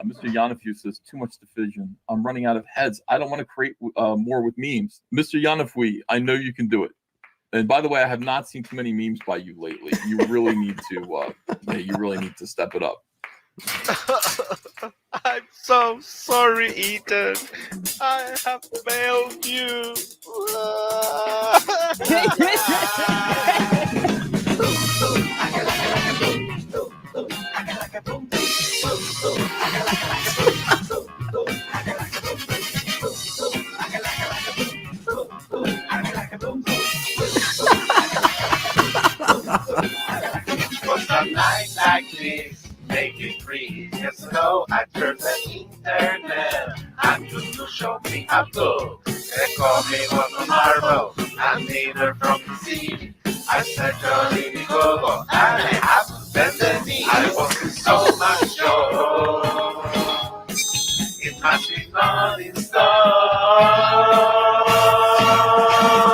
Mr. Yanafu says, too much division. I'm running out of heads. I don't want to create more with memes. Mr. Yanafu, I know you can do it. And by the way, I have not seen too many memes by you lately. You really need to step it up. I'm so sorry, Ethan. I have failed you. Was a night like this, make it free. Yes, no, I turned the internet. And you show me a book. They call me on Marvel. I'm neither from the city. I said, Johnny Gogo, and I have to bend the knee. I was in so much joy. It must be not in store.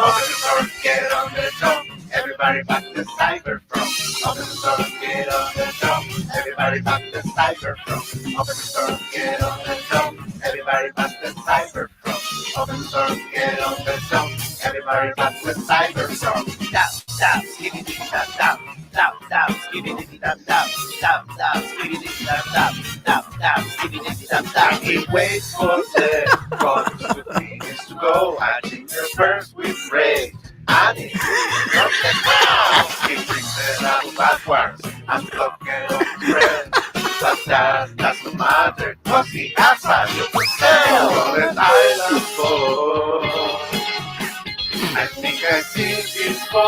Open the door, get on the jump. Everybody back the cyber from. Open the door, get on the jump. Everybody back the cyber from. Open the door, get on the jump. Everybody back the cyber from. Open the door, get on the jump. Everybody back the cyber from. Down, down, skibidi down, down, down, down, skibidi down, down, down, down, skibidi down, down, down, down, skibidi down, down. He waits for the chorus to finish to go. I think your verse with Ray. And he from the ground. He brings it out backwards. I'm looking on his friend. But that doesn't matter, cause he has a little tail on an island boy. I think I see his phone.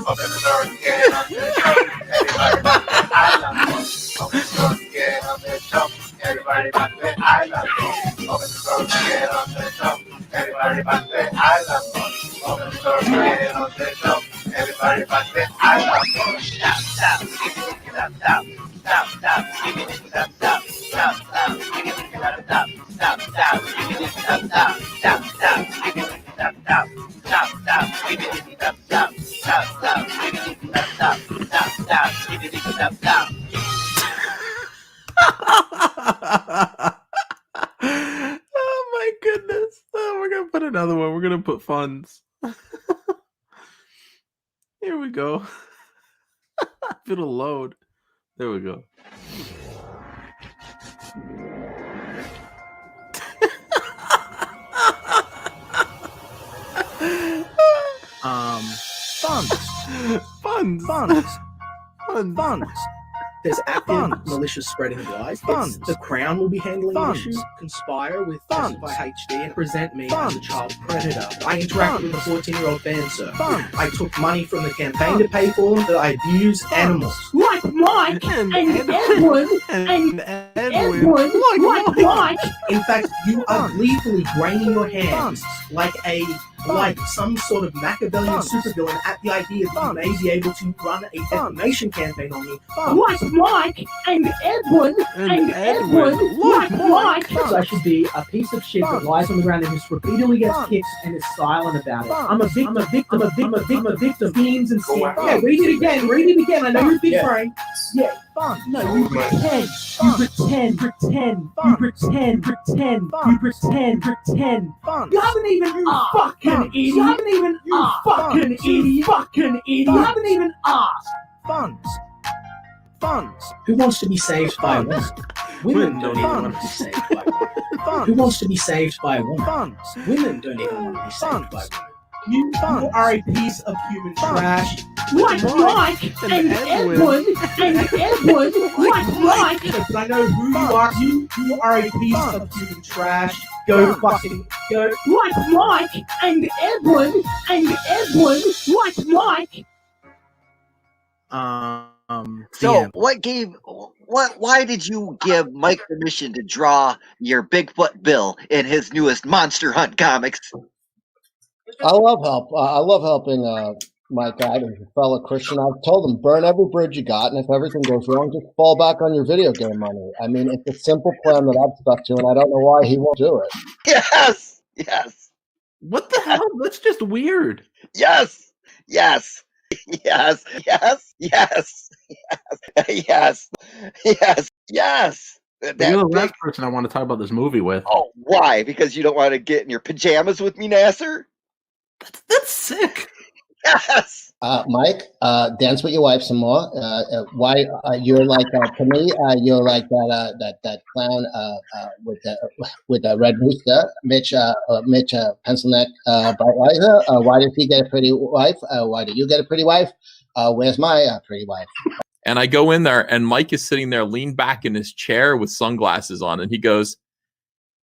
Open the door and get on the jump. Everybody back the island boy. Open the door and get on the jump. Everybody back the island boy. Open the door and get on the jump. Everybody back the island boy. Open the door and get on the jump. Everybody back the island boy. Down, down, skibidi down, down, down, down, skibidi down, down, down, down, skibidi down, down, down, down, skibidi down, down, down, down, skibidi down, down, down, down, skibidi down, down, down, down, skibidi down, down, down, down, skibidi down, down. Oh my goodness. Oh, we're gonna put another one. We're gonna put funds. Here we go. If it'll load. There we go. Funds. There's active malicious spreading of lies. The Crown will be handling the issue. Conspire with Testify HD and present me as a child predator. I interacted with a 14-year-old fan, sir. I took money from the campaign to pay for them. That I abuse animals. Like Mike and Edward and Edward. Like Mike. In fact, you are gleefully graining your hands like some sort of Machiavellian supervillain at the idea that you may be able to run a defamation campaign on me. Like Mike and Edward and Edward. Like Mike. So I should be a piece of shit that lies on the ground and just repeatedly gets kicked and is silent about it. I'm a victim. Beans and skin. Yeah, read it again. I know you're big brain. Yeah. No, you pretend. You pretend. You haven't even fucking idiot. You haven't even fucking idiot. You haven't even asked. Funds. Who wants to be saved by a woman? Women don't even want to be saved by a woman. Who wants to be saved by a woman? Women don't even want to be saved by a woman. You are a piece of human trash. Like Mike and Edward and Edward. Like Mike. But I know who you are. You are a piece of human trash. Go fucking go. Like Mike and Edward and Edward. Like Mike. So why did you give Mike permission to draw your Bigfoot Bill in his newest Monster Hunt comics? I love helping Mike out as a fellow Christian. I've told him, burn every bridge you got, and if everything goes wrong, just fall back on your video game money. I mean, it's a simple plan that I've stuck to, and I don't know why he won't do it. Yes. What the hell? That's just weird. Yes. Yes, yes. But you're the That last big. person I want to talk about this movie with. Oh, why? Because you don't want to get in your pajamas with me, Nasser? That's sick. Yes. Mike, dance with your wife some more. Why you're like to me? You're like that clown with the red rooster, Mitch pencil neck Breitweiser. Why did he get a pretty wife? Why did you get a pretty wife? Where's my pretty wife? And I go in there, and Mike is sitting there, leaned back in his chair with sunglasses on, and he goes,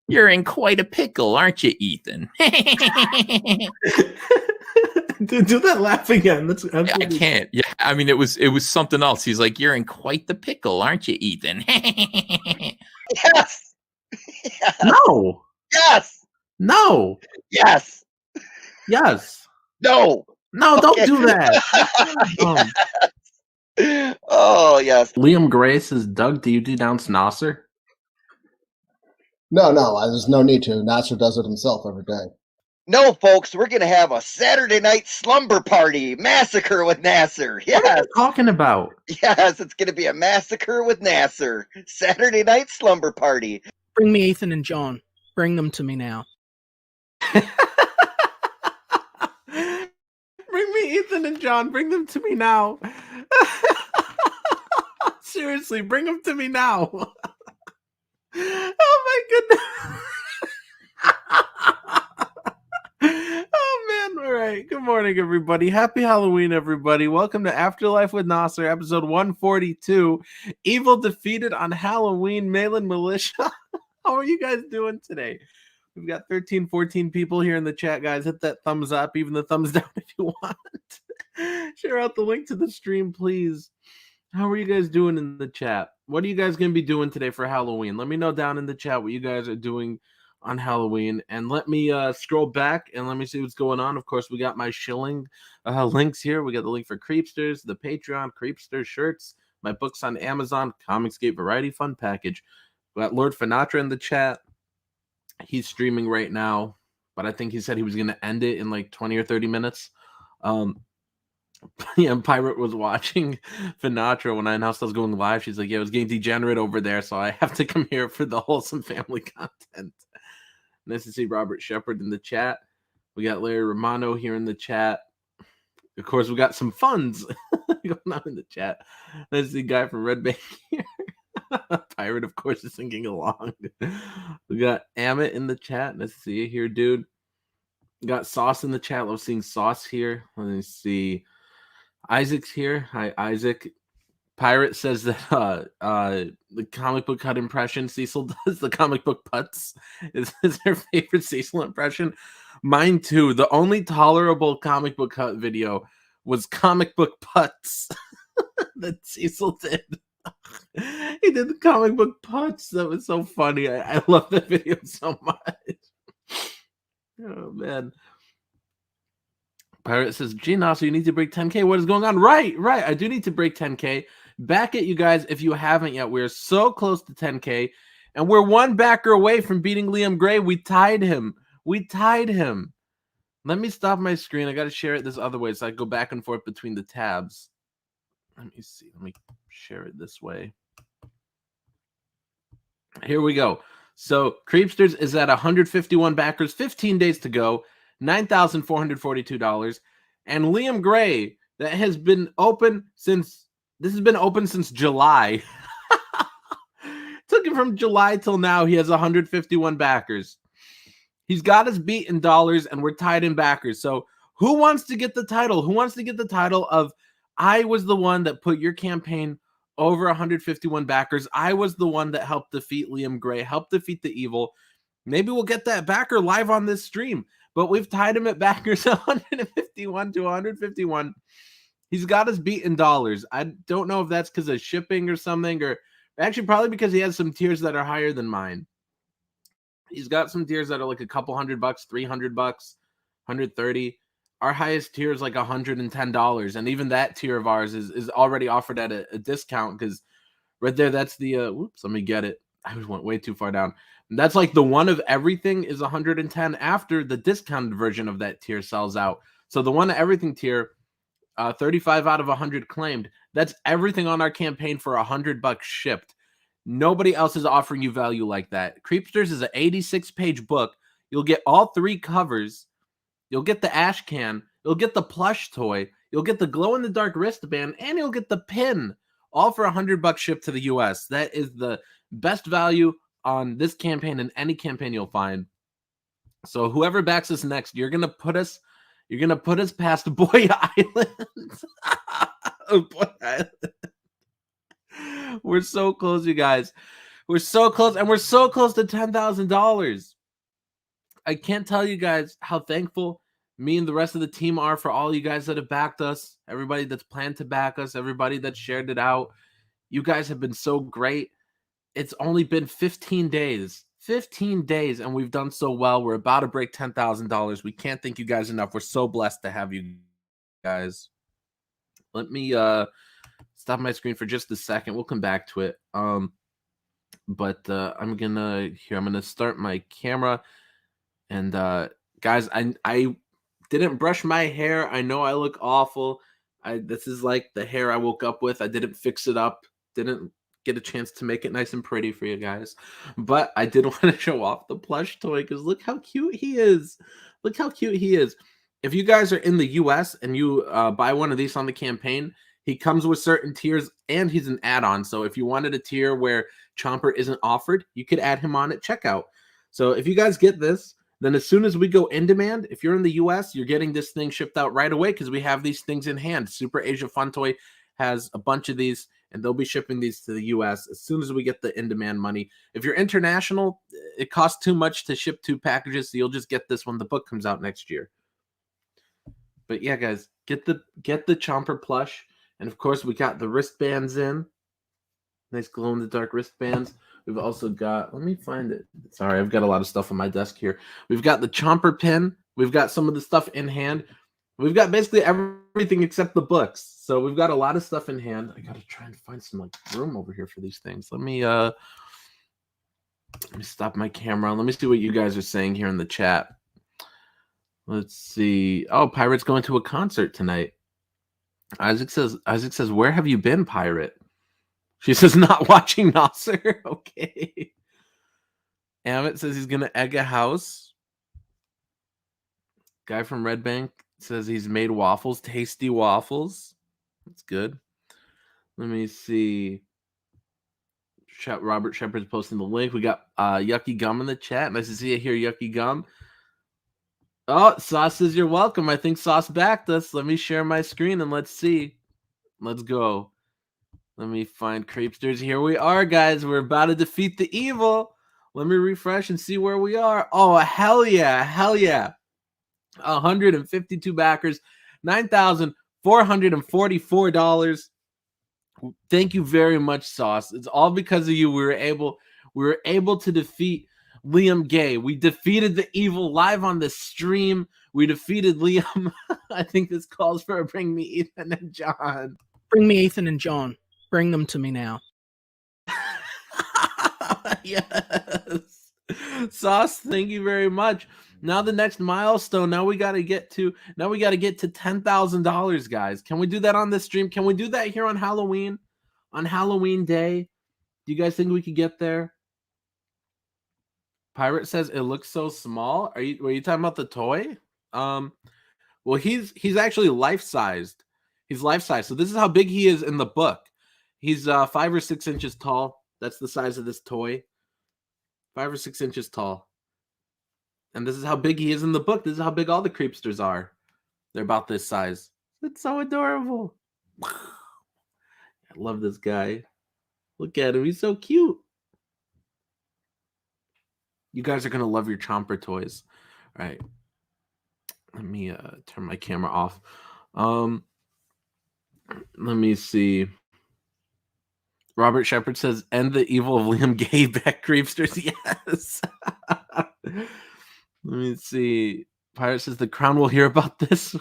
"You're in quite a pickle, aren't you, Ethan?" Do that laugh again. That's I can't. Yeah, I mean, it was something else. He's like, "You're in quite the pickle, aren't you, Ethan?" Yes. No. Yes. No. Yes. Yes. No. No, don't Okay. do that. Oh, yes. Liam Gray says, Doug, do you denounce Nasser? No, there's no need to. Nasser does it himself every day. No, folks, we're going to have a Saturday night slumber party massacre with Nasser. Yes. What are you talking about? Yes, it's going to be a massacre with Nasser. Saturday night slumber party. Bring me Ethan and John. Bring them to me now. Bring me Ethan and John. Bring them to me now. Seriously, bring them to me now. Oh my goodness. Oh man. All right. Good morning, everybody. Happy Halloween, everybody. Welcome to Afterlife with Nasser, episode 142. Evil defeated on Halloween. Malin Militia. How are you guys doing today? We've got 13, 14 people here in the chat, guys. Hit that thumbs up, even the thumbs down if you want. Share out the link to the stream, please. How are you guys doing in the chat? What are you guys going to be doing today for Halloween? Let me know down in the chat what you guys are doing on Halloween. And let me scroll back and let me see what's going on. Of course, we got my shilling links here. We got the link for Creepsters, the Patreon, Creepster shirts, my books on Amazon, Comicsgate Variety Fun Package. We got Lord Finatra in the chat. He's streaming right now, but I think he said he was going to end it in like 20 or 30 minutes. Yeah, Pirate was watching Finatra when I announced I was going live. She's like, yeah, it was getting degenerate over there, so I have to come here for the wholesome family content. Nice to see Robert Shepard in the chat. We got Larry Romano here in the chat. Of course, we got some funds going on in the chat. Nice to see Guy from Red Bank here. Pirate, of course, is singing along. We got Amit in the chat. Nice to see you here, dude. We got Sauce in the chat. Love seeing Sauce here. Let me see. Isaac's here. Hi, Isaac. Pirate says that the comic book cut impression Cecil does, the comic book putts, is their favorite Cecil impression. Mine too. The only tolerable comic book cut video was comic book putts that Cecil did. He did the comic book putts. That was so funny. I love that video so much. Oh man. Pirate says, Gina, so you need to break 10K. What is going on? Right. I do need to break 10K. Back at you guys if you haven't yet. We're so close to 10K. And we're one backer away from beating Liam Gray. We tied him. Let me stop my screen. I got to share it this other way so I go back and forth between the tabs. Let me see. Let me share it this way. Here we go. So Creepsters is at 151 backers, 15 days to go, $9,442. And Liam Gray, that has been open since July. Took him from July till now. He has 151 backers. He's got us beat in dollars, and we're tied in backers. So who wants to get the title? Who wants to get the title of I was the one that put your campaign over 151 backers. I was the one that helped defeat Liam Gray, helped defeat the evil. Maybe we'll get that backer live on this stream. But we've tied him at backers 151 to 151. He's got us beat in dollars. I don't know if that's because of shipping or something, or actually probably because he has some tiers that are higher than mine. He's got some tiers that are like a couple $100, $300, 130. Our highest tier is like $110, and even that tier of ours is already offered at a discount because right there, that's the whoops, let me get it. I went way too far down. That's like the one of everything is 110 after the discounted version of that tier sells out. So the one of everything tier 35 out of 100 claimed. That's everything on our campaign for $100 shipped. Nobody else is offering you value like that. Creepsters is an 86-page book. You'll get all 3 covers. You'll get the ash can. You'll get the plush toy. You'll get the glow-in-the-dark wristband, and you'll get the pin, all for $100 shipped to the U.S. That is the best value on this campaign and any campaign you'll find. So whoever backs us next, you're gonna put us past Boy Island. Boy Island. We're so close, you guys. We're so close, and we're so close to $10,000. I can't tell you guys how thankful me and the rest of the team are for all you guys that have backed us, everybody that's planned to back us, everybody that shared it out. You guys have been so great. It's only been 15 days. 15 days, and we've done so well. We're about to break $10,000. We can't thank you guys enough. We're so blessed to have you guys. Let me stop my screen for just a second. We'll come back to it. But I'm gonna start my camera. And guys, I didn't brush my hair. I know I look awful. This is like the hair I woke up with. I didn't fix it up. Didn't get a chance to make it nice and pretty for you guys. But I did want to show off the plush toy because look how cute he is. Look how cute he is. If you guys are in the US and you buy one of these on the campaign, he comes with certain tiers and he's an add-on. So if you wanted a tier where Chomper isn't offered, you could add him on at checkout. So if you guys get this, then as soon as we go in demand, if you're in the US, you're getting this thing shipped out right away because we have these things in hand. Super Asia Fun Toy has a bunch of these, and they'll be shipping these to the US as soon as we get the in-demand money. If you're international, it costs too much to ship 2 packages, so you'll just get this when the book comes out next year. But yeah, guys, get the Chomper plush. And of course, we got the wristbands in. Nice glow-in-the-dark wristbands. We've also got, let me find it. Sorry, I've got a lot of stuff on my desk here. We've got the Chomper pin. We've got some of the stuff in hand. We've got basically everything except the books. So we've got a lot of stuff in hand. I got to try and find some room over here for these things. Let me stop my camera. Let me see what you guys are saying here in the chat. Let's see. Oh, Pirate's going to a concert tonight. Isaac says, where have you been, Pirate? She says, not watching Nasser. Okay. Amit says he's going to egg a house. Guy from Red Bank says he's made waffles. Tasty waffles. That's good. Let me see. Robert Shepard's posting the link. We got Yucky Gum in the chat. Nice to see you here, Yucky Gum. Oh, Sauce says you're welcome. I think Sauce backed us. Let me share my screen and let's see. Let's go. Let me find Creepsters. Here we are, guys. We're about to defeat the evil. Let me refresh and see where we are. Oh, hell yeah. Hell yeah. 152 backers. $9,444. Thank you very much, Sauce. It's all because of you. We were able to defeat Liam Gay. We defeated the evil live on the stream. We defeated Liam. I think this calls for a bring me Ethan and John. Bring me Ethan and John. Bring them to me now. Yes. Sauce, thank you very much. Now the next milestone. Now we got to get to $10,000, guys. Can we do that on this stream? Can we do that here on Halloween? On Halloween day? Do you guys think we could get there? Pirate says it looks so small. Were you talking about the toy? Well, he's actually life-sized. He's life-sized. So this is how big he is in the book. He's 5 or 6 inches tall. That's the size of this toy. 5 or 6 inches tall. And this is how big he is in the book. This is how big all the Creepsters are. They're about this size. It's so adorable. I love this guy. Look at him. He's so cute. You guys are going to love your Chomper toys. All right. Let me turn my camera off. Let me see. Robert Shepard says, end the evil of Liam Gay back Creepsters. Yes. Let me see. Pirate says, the Crown will hear about this.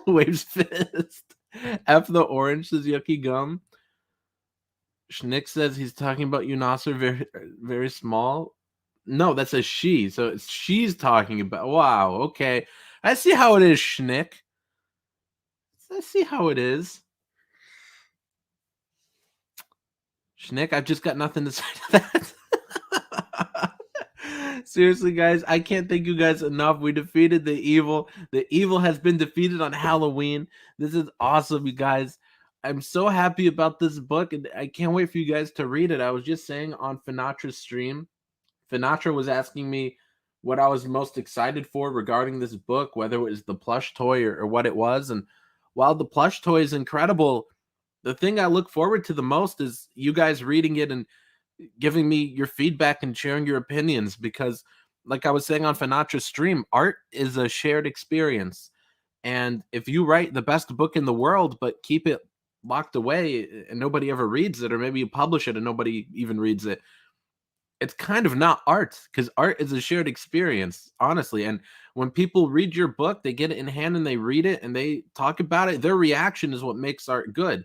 Waves fist. F the orange says, yucky gum. Schnick says he's talking about you, Nasser, very, very small. No, that's a she. So it's she's talking about. Wow. Okay. I see how it is, Schnick. Let's see how it is. Schnick, I've just got nothing to say to that. Seriously, guys, I can't thank you guys enough. We defeated the evil. The evil has been defeated on Halloween. This is awesome, you guys. I'm so happy about this book, and I can't wait for you guys to read it. I was just saying on Finatra's stream, Finatra was asking me what I was most excited for regarding this book, whether it was the plush toy or what it was. And while the plush toy is incredible, the thing I look forward to the most is you guys reading it and giving me your feedback and sharing your opinions, because like I was saying on Finatra's stream, art is a shared experience. And if you write the best book in the world, but keep it locked away and nobody ever reads it, or maybe you publish it and nobody even reads it, it's kind of not art, because art is a shared experience, honestly. And when people read your book, they get it in hand and they read it and they talk about it. Their reaction is what makes art good.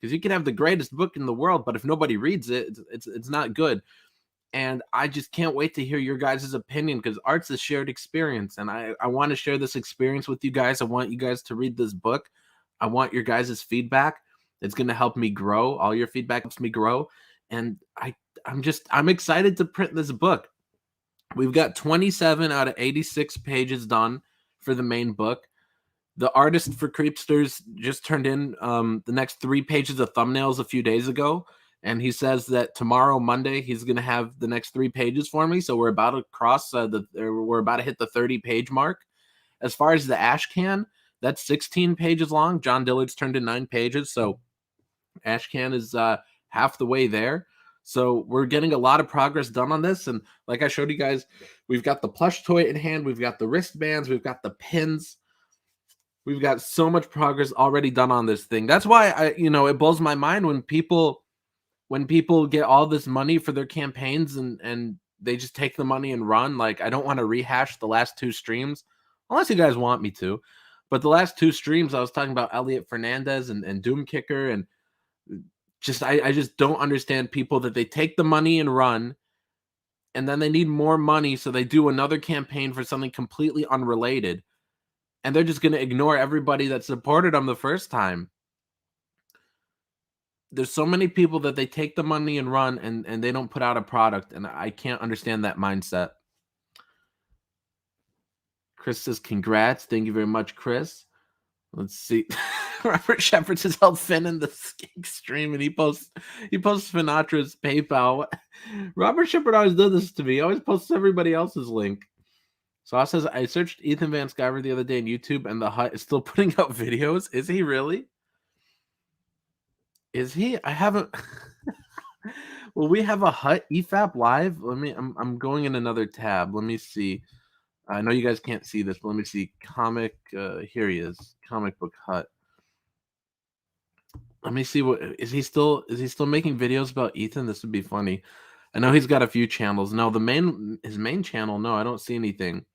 Because you can have the greatest book in the world, but if nobody reads it, it's not good. And I just can't wait to hear your guys' opinion, because art's a shared experience. And I want to share this experience with you guys. I want you guys to read this book. I want your guys' feedback. It's going to help me grow. All your feedback helps me grow. And I'm excited to print this book. We've got 27 out of 86 pages done for the main book. The artist for Creepsters just turned in the next 3 pages of thumbnails a few days ago. And he says that tomorrow, Monday, he's going to have the next 3 pages for me. So we're about to cross we're about to hit the 30-page mark. As far as the ash can, that's 16 pages long. John Dillard's turned in 9 pages. So ash can is half the way there. So we're getting a lot of progress done on this. And like I showed you guys, we've got the plush toy in hand. We've got the wristbands. We've got the pins. We've got so much progress already done on this thing. That's why it blows my mind when people get all this money for their campaigns and they just take the money and run. Like, I don't want to rehash the last 2 streams unless you guys want me to. But the last 2 streams, I was talking about Elliot Fernandez and Doom Kicker, and I just don't understand people that they take the money and run, and then they need more money, so they do another campaign for something completely unrelated. And they're just going to ignore everybody that supported them the first time. There's so many people that they take the money and run, and they don't put out a product. And I can't understand that mindset. Chris says, congrats. Thank you very much, Chris. Let's see. Robert Shepard says, help Finn in the skink stream. And he posts Finatra's PayPal. Robert Shepard always does this to me. He always posts everybody else's link. Sauce says, I searched Ethan Van Sciver the other day on YouTube, and the Hut is still putting out videos. Is he really? Is he? I haven't. Will we have a Hut EFAP live? I'm going in another tab. Let me see. I know you guys can't see this, but let me see. Comic. Here he is. Comic Book Hut. Let me see. Is he still making videos about Ethan? This would be funny. I know he's got a few channels. No, his main channel. No, I don't see anything.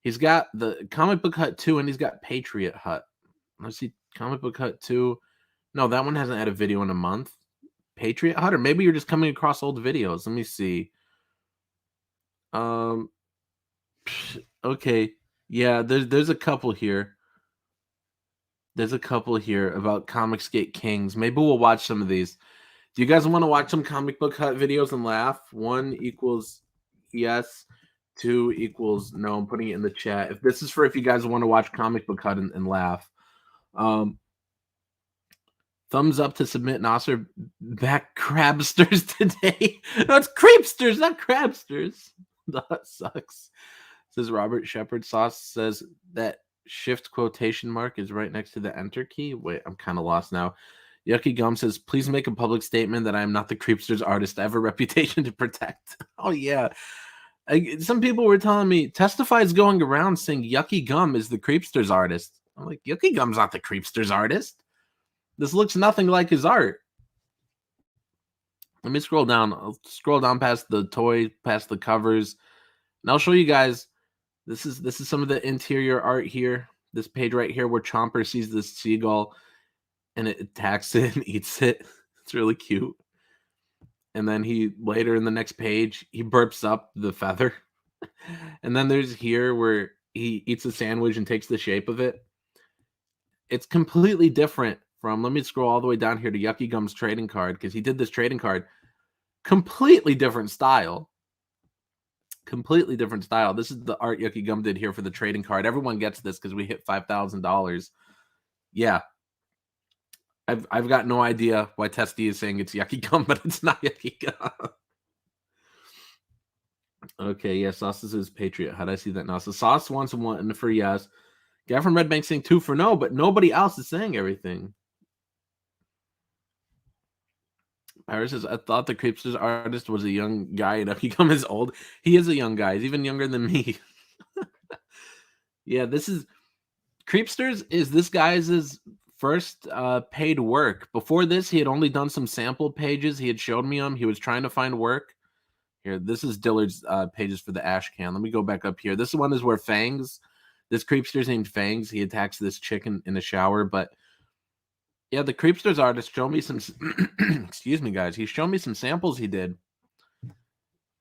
He's got the Comic Book Hut 2, and he's got Patriot Hut. Let's see, Comic Book Hut 2. No, that one hasn't had a video in a month. Patriot Hut, or maybe you're just coming across old videos. Let me see. Okay, yeah, there's a couple here. There's a couple here about Comicsgate Kings. Maybe we'll watch some of these. Do you guys want to watch some Comic Book Hut videos and laugh? 1 equals yes. 2 equals no. I'm putting it in the chat. If this is for if you guys want to watch Comic Book Hut and laugh. Thumbs up to submit Nasser back Crabsters today. No, it's Creepsters, not Crabsters. That sucks. Says Robert Shepard. Sauce says that shift quotation mark is right next to the enter key. Wait, I'm kind of lost now. Yucky Gum says, please make a public statement that I am not the Creepsters artist. I have a reputation to protect. Oh, yeah. Some people were telling me Testify is going around saying Yucky Gum is the Creepsters artist. I'm like, Yucky Gum's not the Creepsters artist. This looks nothing like his art. Let me scroll down. I'll scroll down past the toy, past the covers, and I'll show you guys. This is some of the interior art here. This page right here where Chomper sees this seagull and it attacks it and eats it. It's really cute. And then he later in the next page, he burps up the feather. And then there's here where he eats a sandwich and takes the shape of it. it's completely different from, let me scroll all the way down here to Yucky Gum's trading card, because he did this trading card. Completely different style. Completely different style. This is the art Yucky Gum did here for the trading card. Everyone gets this because we hit $5,000. Yeah. I've got no idea why Testy is saying it's Yucky Gum, but it's not Yucky Gum. Okay, yeah, Sauce is Patriot. How'd I see that now? So Sauce wants 1 for yes. Guy from Red Bank saying 2 for no, but nobody else is saying everything. Iris says, I thought the Creepsters artist was a young guy and Yucky Gum is old. He is a young guy. He's even younger than me. Yeah, this is Creepsters is this guy's first paid work. Before this, he had only done some sample pages. He had showed me them. He was trying to find work. Here, this is Dillard's pages for the ash can. Let me go back up here. This one is where Fangs, this Creepster's named Fangs. He attacks this chicken in a shower. But yeah, the Creepsters artist showed me some, excuse me, guys. He showed me some samples he did.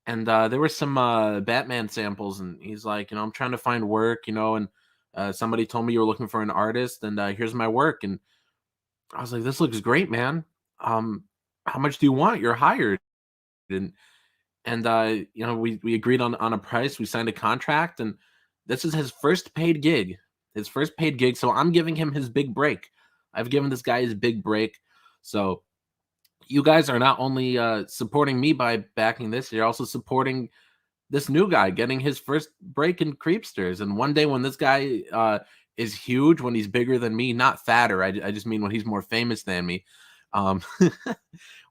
And there were some Batman samples. And he's like, I'm trying to find work, and somebody told me you were looking for an artist. And here's my work. And I was like, this looks great, man. How much do you want? You're hired. And we agreed on a price. We signed a contract, and this is his first paid gig. So I'm giving him his big break. I've given this guy his big break. So you guys are not only supporting me by backing this, you're also supporting this new guy getting his first break in Creepsters. And one day when this guy is huge, when he's bigger than me, not fatter, I just mean when he's more famous than me.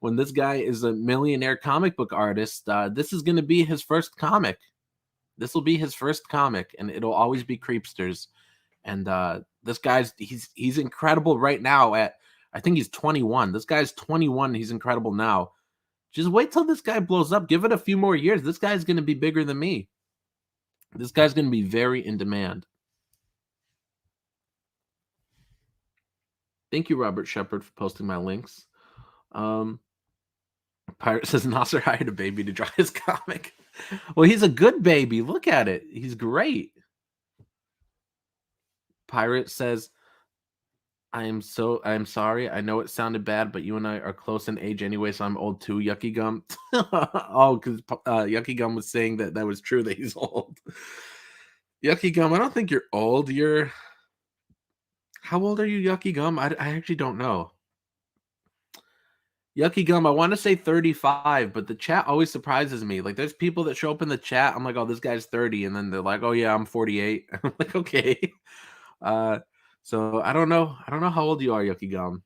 When this guy is a millionaire comic book artist, this is going to be his first comic. This will be his first comic, and it'll always be Creepsters. And this guy's he's incredible right now. I think he's 21. This guy's 21. He's incredible now. Just wait till this guy blows up. Give it a few more years. This guy's going to be bigger than me. This guy's going to be very in demand. Thank you, Robert Shepard, for posting my links. Pirate says Nasser hired a baby to draw his comic. Well, he's a good baby. Look at it. He's great. Pirate says, I'm sorry. I know it sounded bad, but you and I are close in age anyway, so I'm old too, Yucky Gum. Oh, because Yucky Gum was saying that was true, that he's old. Yucky Gum, I don't think you're old. How old are you, Yucky Gum? I actually don't know. Yucky Gum, I want to say 35, but the chat always surprises me. Like, there's people that show up in the chat. I'm like, oh, this guy's 30. And then they're like, oh, yeah, I'm 48. I'm like, okay. So I don't know. I don't know how old you are, Yucky Gum.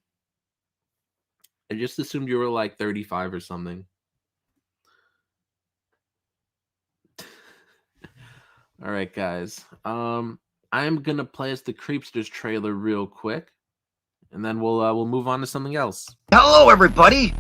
I just assumed you were like 35 or something. All right, guys. I'm going to play us the Creepsters trailer real quick. And then we'll move on to something else. Hello, everybody.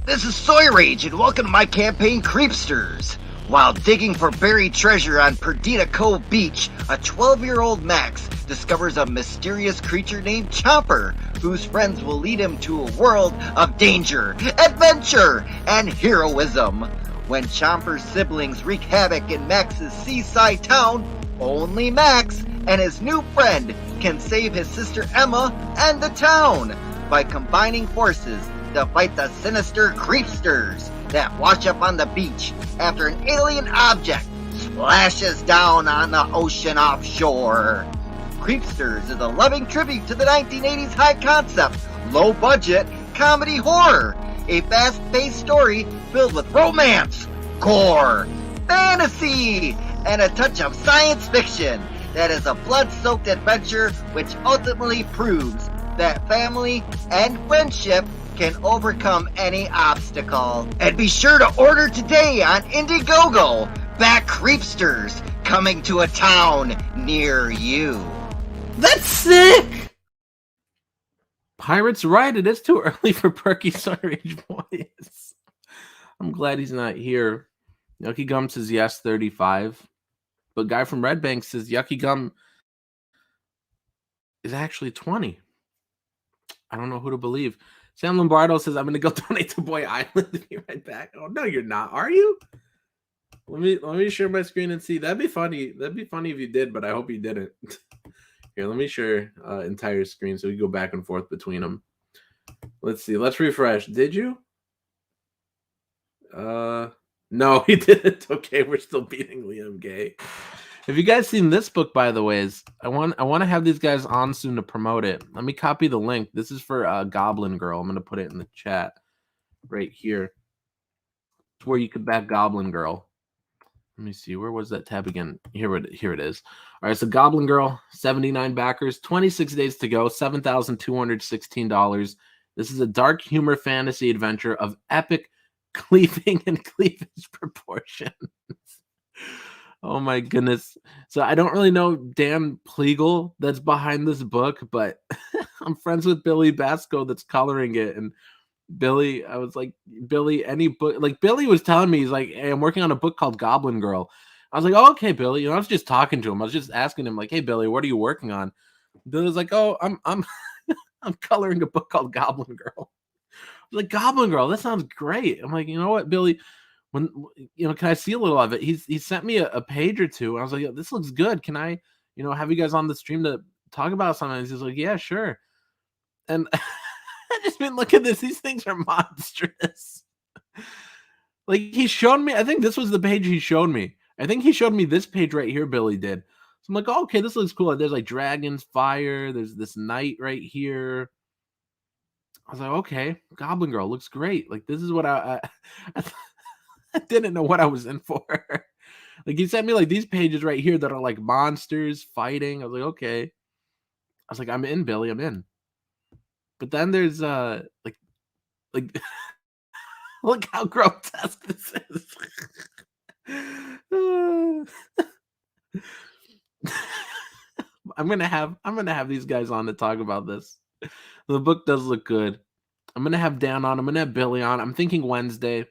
This is Soy Rage, and welcome to my campaign, Creepsters. While digging for buried treasure on Perdita Cove Beach, a 12-year-old Max discovers a mysterious creature named Chomper, whose friends will lead him to a world of danger, adventure, and heroism. When Chomper's siblings wreak havoc in Max's seaside town, only Max and his new friend can save his sister Emma and the town by combining forces to fight the sinister Creepsters that wash up on the beach after an alien object splashes down on the ocean offshore. Creepsters is a loving tribute to the 1980s high concept, low budget comedy horror, a fast-paced story filled with romance, gore, fantasy, and a touch of science fiction that is a blood-soaked adventure which ultimately proves that family and friendship can overcome any obstacle. And be sure to order today on Indiegogo. Back Creepsters, coming to a town near you. That's sick! Pirate's right. It is too early for Perky Soy Rage voice. I'm glad he's not here. Yucky Gum says yes, 35. But guy from Red Bank says Yucky Gum is actually 20. I don't know who to believe. Sam Lombardo says, I'm going to go donate to Boy Island to be right back. Oh, no, you're not. Are you? Let me share my screen and see. That'd be funny. That'd be funny if you did, but I hope you didn't. Here, let me share entire screen so we go back and forth between them. Let's see. Let's refresh. Did you? No, he didn't. Okay, we're still beating Liam Gay. Have you guys seen this book, by the way? I want to have these guys on soon to promote it. Let me copy the link. This is for Goblin Girl. I'm going to put it in the chat right here. It's where you could back Goblin Girl. Let me see. Where was that tab again? Here it is. All right, so Goblin Girl, 79 backers, 26 days to go, $7,216. This is a dark humor fantasy adventure of epic cleaving and cleavage proportions. Oh my goodness. So I don't really know Dan Pleagle that's behind this book, but I'm friends with Billy Basco that's coloring it. And Billy, I was like, Billy, any book, like Billy was telling me, he's like, hey, I'm working on a book called Goblin Girl. I was like, oh, okay, Billy. You know, I was just talking to him. I was just asking him, like, hey, Billy, what are you working on? Billy was like, oh, I'm I'm coloring a book called Goblin Girl. I was like, Goblin Girl, that sounds great. I'm like, you know what, Billy? When can I see a little of it? He sent me a page or two. And I was like, this looks good. Can I, have you guys on the stream to talk about something? He's like, yeah, sure. And I just been looking at this. These things are monstrous. Like he showed me. I think this was the page he showed me. I think he showed me this page right here. Billy did. So I'm like, oh, okay, this looks cool. There's like dragons, fire. There's this knight right here. I was like, okay, Goblin Girl looks great. Like this is what I didn't know what I was in for. Like he sent me like these pages right here that are like monsters fighting. I was like, okay. I was like, I'm in, Billy. I'm in. But then there's like look how grotesque this is. I'm gonna have these guys on to talk about this. The book does look good. I'm gonna have Dan on. I'm gonna have Billy on. I'm thinking Wednesday.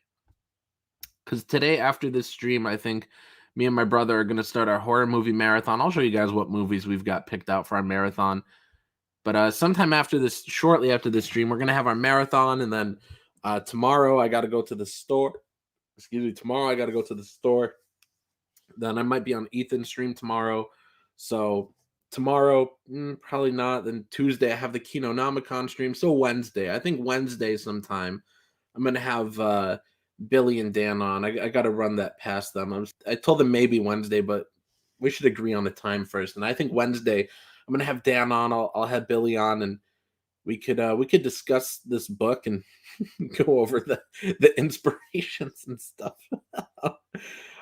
Because today, after this stream, I think me and my brother are going to start our horror movie marathon. I'll show you guys what movies we've got picked out for our marathon. But sometime after this, shortly after this stream, we're going to have our marathon. And then tomorrow, I got to go to the store. Tomorrow, I got to go to the store. Then I might be on Ethan's stream tomorrow. So tomorrow, probably not. Then Tuesday, I have the Kinonomicon stream. So Wednesday, I think Wednesday sometime, I'm going to have... Billy and Dan on. I got to run that past them. I told them maybe Wednesday, but we should agree on the time first. And I think Wednesday I'm gonna have Dan on. I'll have Billy on, and we could discuss this book and go over the inspirations and stuff.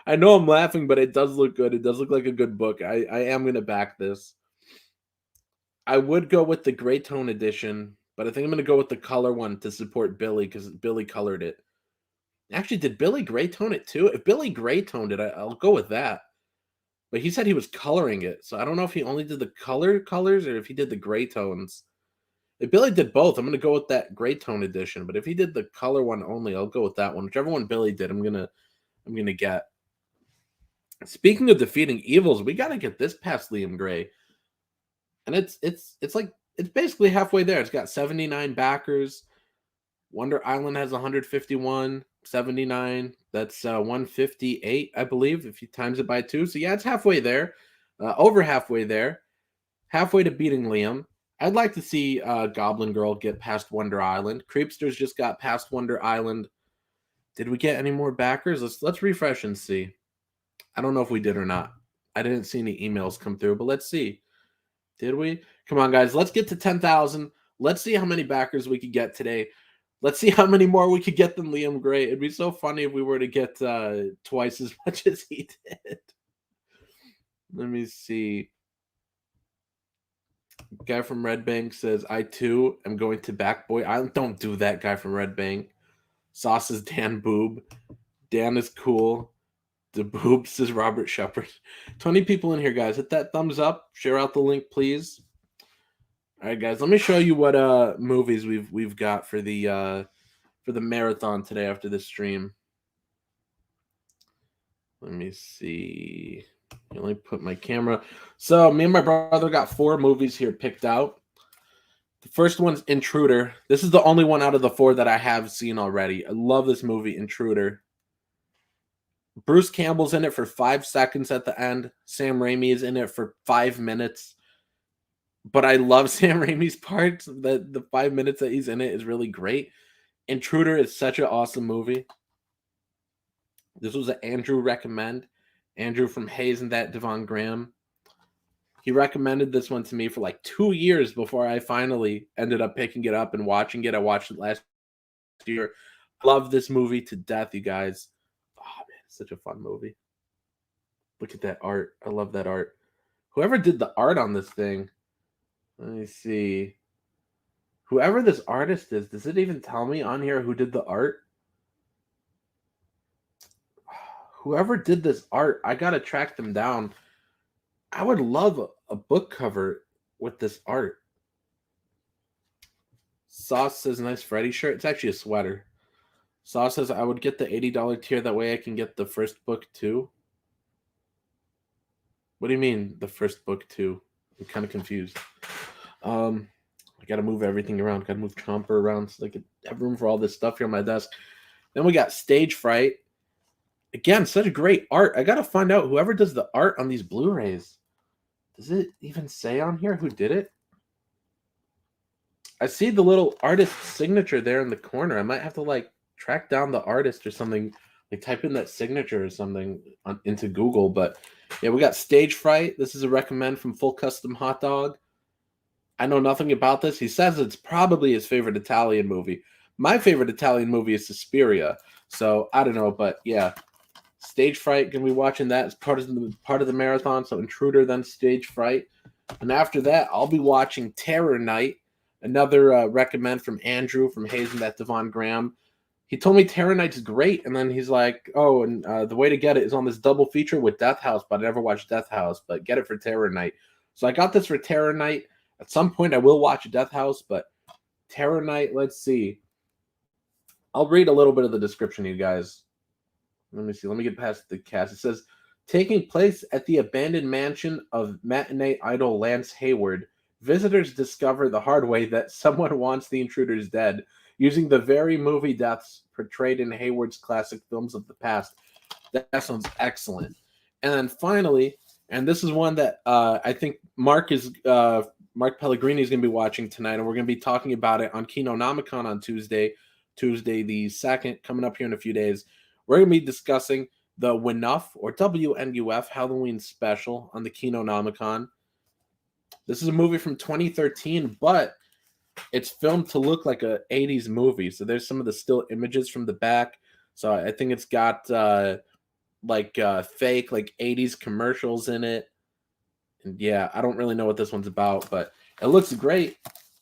I know I'm laughing, but it does look good. It does look like a good book. I am gonna back this. I would go with the gray tone edition, but I think I'm gonna go with the color one to support Billy because Billy colored it. Actually, did Billy gray tone it too? If Billy gray toned it, I'll go with that. But he said he was coloring it, so I don't know if he only did the colors or if he did the gray tones. If Billy did both, I'm gonna go with that gray tone edition. But if he did the color one only, I'll go with that one. Whichever one Billy did, I'm gonna get. Speaking of defeating evils, we gotta get this past Liam Gray, and it's basically halfway there. It's got 79 backers. Wonder Island has 151. 79, that's 158, I believe, if you times it by 2. So yeah, it's halfway there, over halfway there, halfway to beating Liam. I'd like to see Goblin Girl get past Wonder Island. Creepsters just got past Wonder Island. Did we get any more backers? Let's refresh and see. I don't know if we did or not. I didn't see any emails come through, but let's see. Did we? Come on, guys. Let's get to 10,000. Let's see how many backers we could get today. Let's see how many more we could get than Liam Gray. It'd be so funny if we were to get twice as much as he did. Let me see. Guy from Red Bank says, I too am going to back Boy Island. Don't do that, guy from Red Bank. Sauce is Dan Boob. Dan is cool. The Boob says Robert Shepard. 20 people in here, guys. Hit that thumbs up. Share out the link, please. All right, guys, let me show you what movies we've got for the marathon today after this stream. Let me see. Let me put my camera. So me and my brother got 4 movies here picked out. The first one's Intruder. This is the only one out of the 4 that I have seen already. I love this movie, Intruder. Bruce Campbell's in it for 5 seconds at the end. Sam Raimi is in it for 5 minutes. but I love Sam Raimi's parts. The 5 minutes that he's in it is really great. Intruder is such an awesome movie. This was an Andrew recommend. Andrew from Hayes and That Devon Graham. He recommended this one to me for like 2 years before I finally ended up picking it up and watching it. I watched it last year. Love this movie to death, you guys. Oh man, it's such a fun movie. Look at that art. I love that art. Whoever did the art on this thing, let me see. Whoever this artist is, does it even tell me on here who did the art? Whoever did this art, I gotta track them down. I would love a book cover with this art. Sauce says nice Freddy shirt. It's actually a sweater. Sauce says I would get the $80 tier. That way I can get the first book too. What do you mean the first book too? I'm kind of confused. I gotta move everything around. Gotta move Chomper around so I could have room for all this stuff here on my desk. Then we got Stage Fright. Again, such a great art. I gotta find out whoever does the art on these Blu-rays. Does it even say on here who did it? I see the little artist signature there in the corner. I might have to like track down the artist or something, like type in that signature or something into Google. But yeah, we got Stage Fright. This is a recommend from Full Custom Hot Dog. I know nothing about this. He says it's probably his favorite Italian movie. My favorite Italian movie is Suspiria. So I don't know, but yeah. Stage Fright, gonna be watching that as part of the marathon. So Intruder, then Stage Fright, and after that, I'll be watching Terror Night, another recommend from Andrew from Hayes and That Devon Graham. He told me Terror Night's great, and then he's like, "Oh, and the way to get it is on this double feature with Death House." But I never watched Death House, but get it for Terror Night. So I got this for Terror Night. At some point, I will watch Death House, but Terror Night. Let's see. I'll read a little bit of the description, you guys. Let me see. Let me get past the cast. It says, taking place at the abandoned mansion of matinee idol Lance Hayward, visitors discover the hard way that someone wants the intruders dead, using the very movie deaths portrayed in Hayward's classic films of the past. That sounds excellent. And then finally, and this is one that I think Mark Pellegrini is going to be watching tonight, and we're going to be talking about it on Kinonomicon on Tuesday the 2nd, coming up here in a few days. We're going to be discussing the WNUF or WNUF Halloween special on the Kinonomicon. This is a movie from 2013, but it's filmed to look like a 80s movie. So there's some of the still images from the back. So I think it's got fake like 80s commercials in it. And yeah, I don't really know what this one's about, but it looks great.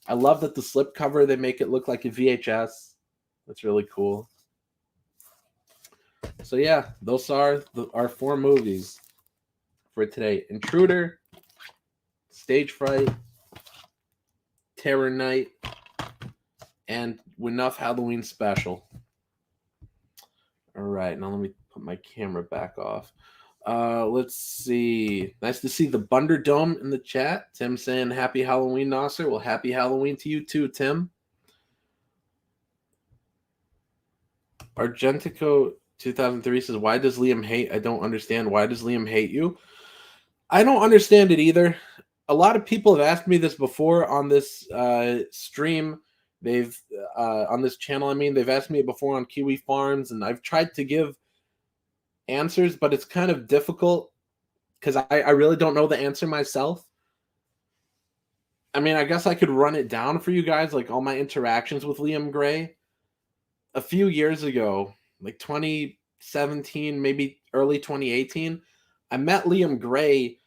I love that the slipcover, they make it look like a VHS. That's really cool. So yeah, those are our 4 movies for today. Intruder, Stage Fright, Terror Night, and WNUF Halloween Special. All right, now let me put my camera back off. Let's see. Nice to see the Bunderdome in the chat. Tim saying happy Halloween, Nasser. Well, happy Halloween to you too, Tim. Argentico 2003 says, why does Liam hate? I don't understand. Why does Liam hate you? I don't understand it either. A lot of people have asked me this before on this stream. They've on this channel, I mean, they've asked me it before on Kiwi Farms, and I've tried to give answers, but it's kind of difficult because I really don't know the answer myself. I mean, I guess I could run it down for you guys, like all my interactions with Liam Gray. A few years ago, like 2017, maybe early 2018, I met Liam Gray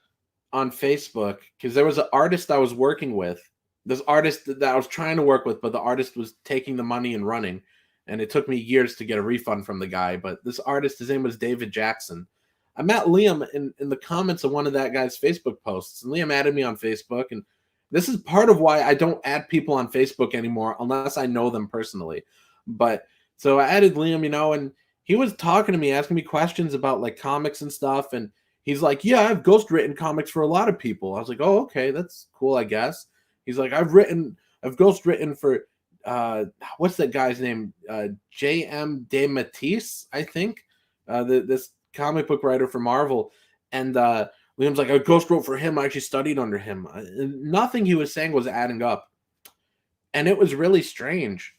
on Facebook because there was an artist I was working with. This artist that I was trying to work with, but the artist was taking the money and running. And it took me years to get a refund from the guy. But this artist, his name was David Jackson. I met Liam in the comments of one of that guy's Facebook posts. And Liam added me on Facebook. And this is part of why I don't add people on Facebook anymore unless I know them personally. But so I added Liam, and he was talking to me, asking me questions about like comics and stuff. And he's like, yeah, I've ghostwritten comics for a lot of people. I was like, oh, okay, that's cool, I guess. He's like, I've ghostwritten for, what's that guy's name? J.M. DeMatteis, I think. This comic book writer for Marvel. And Liam's like, I ghost wrote for him. I actually studied under him. Nothing he was saying was adding up. And it was really strange.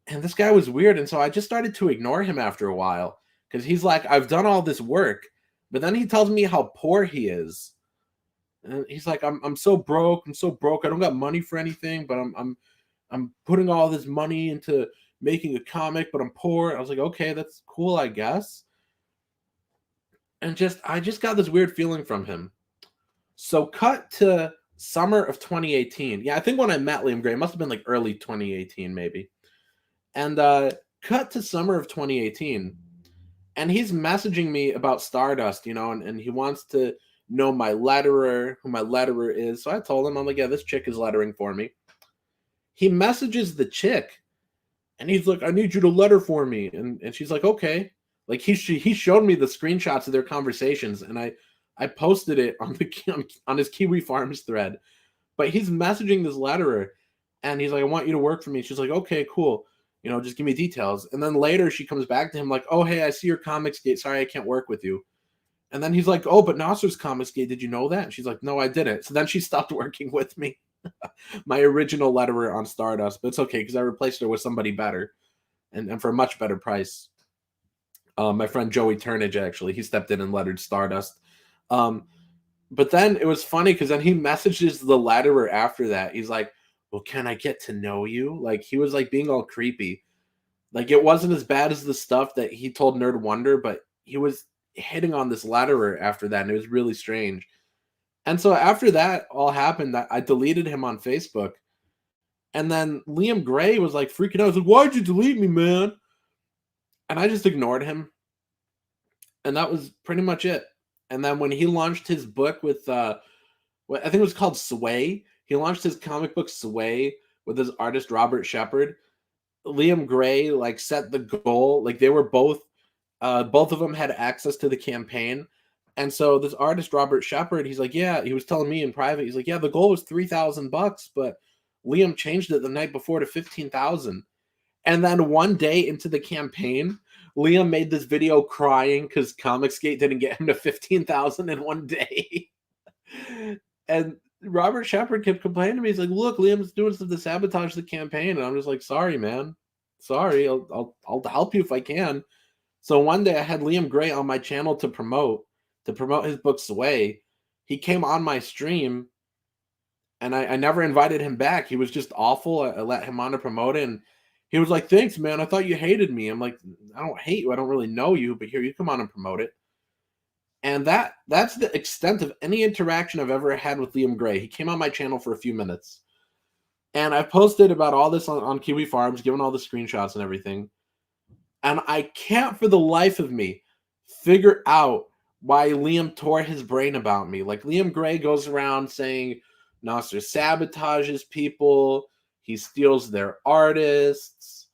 And this guy was weird. And so I just started to ignore him after a while. Because he's like, I've done all this work. But then he tells me how poor he is. And he's like, I'm so broke. I'm so broke. I don't got money for anything. But I'm putting all this money into making a comic. But I'm poor. I was like, okay, that's cool, I guess. And I just got this weird feeling from him. So cut to summer of 2018. Yeah, I think when I met Liam Gray, it must have been like early 2018, maybe. And cut to summer of 2018. And he's messaging me about Stardust, you know, and he wants to know my letterer, who my letterer is. So I told him, I'm like, yeah, this chick is lettering for me. He messages the chick. And he's like, I need you to letter for me. And she's like, okay. Like he showed me the screenshots of their conversations, and I posted it on his Kiwi Farms thread. But he's messaging this letterer, and he's like, I want you to work for me. She's like, okay, cool. You know, just give me details. And then later she comes back to him like, oh, hey, I see your Comicsgate. Sorry, I can't work with you. And then he's like, oh, but Nasser's Comicsgate. Did you know that? And she's like, no, I didn't. So then she stopped working with me. My original letterer on Stardust. But it's okay because I replaced her with somebody better and for a much better price. My friend Joey Turnage, actually, he stepped in and lettered Stardust. But then it was funny because then he messages the letterer after that. He's like, well, can I get to know you? Like, he was like being all creepy. Like, it wasn't as bad as the stuff that he told Nerd Wonder, but he was hitting on this letterer after that, and it was really strange. And so after that all happened, I deleted him on Facebook. And then Liam Gray was like freaking out. I was like, why'd you delete me, man? And I just ignored him. And that was pretty much it. And then when he launched his book with, I think it was called Sway. He launched his comic book Sway with his artist Robert Shepard. Liam Gray like set the goal. Like they were both of them had access to the campaign. And so this artist Robert Shepard, he's like, yeah, he was telling me in private. He's like, yeah, the goal was $3,000, but Liam changed it the night before to $15,000. And then one day into the campaign, Liam made this video crying because Comicsgate didn't get him to $15,000 in one day. And Robert Shepard kept complaining to me. He's like, look, Liam's doing stuff to sabotage the campaign. And I'm just like, sorry, man. Sorry. I'll help you if I can. So one day I had Liam Gray on my channel to promote his book Sway. He came on my stream and I never invited him back. He was just awful. I let him on to promote it. And he was like, thanks, man. I thought you hated me. I'm like, I don't hate you. I don't really know you, but here, you come on and promote it. And that's the extent of any interaction I've ever had with Liam Gray. He came on my channel for a few minutes. And I posted about all this on Kiwi Farms, given all the screenshots and everything. And I can't for the life of me figure out why Liam tore his brain about me. Like, Liam Gray goes around saying Nasser sabotages people. He steals their artists.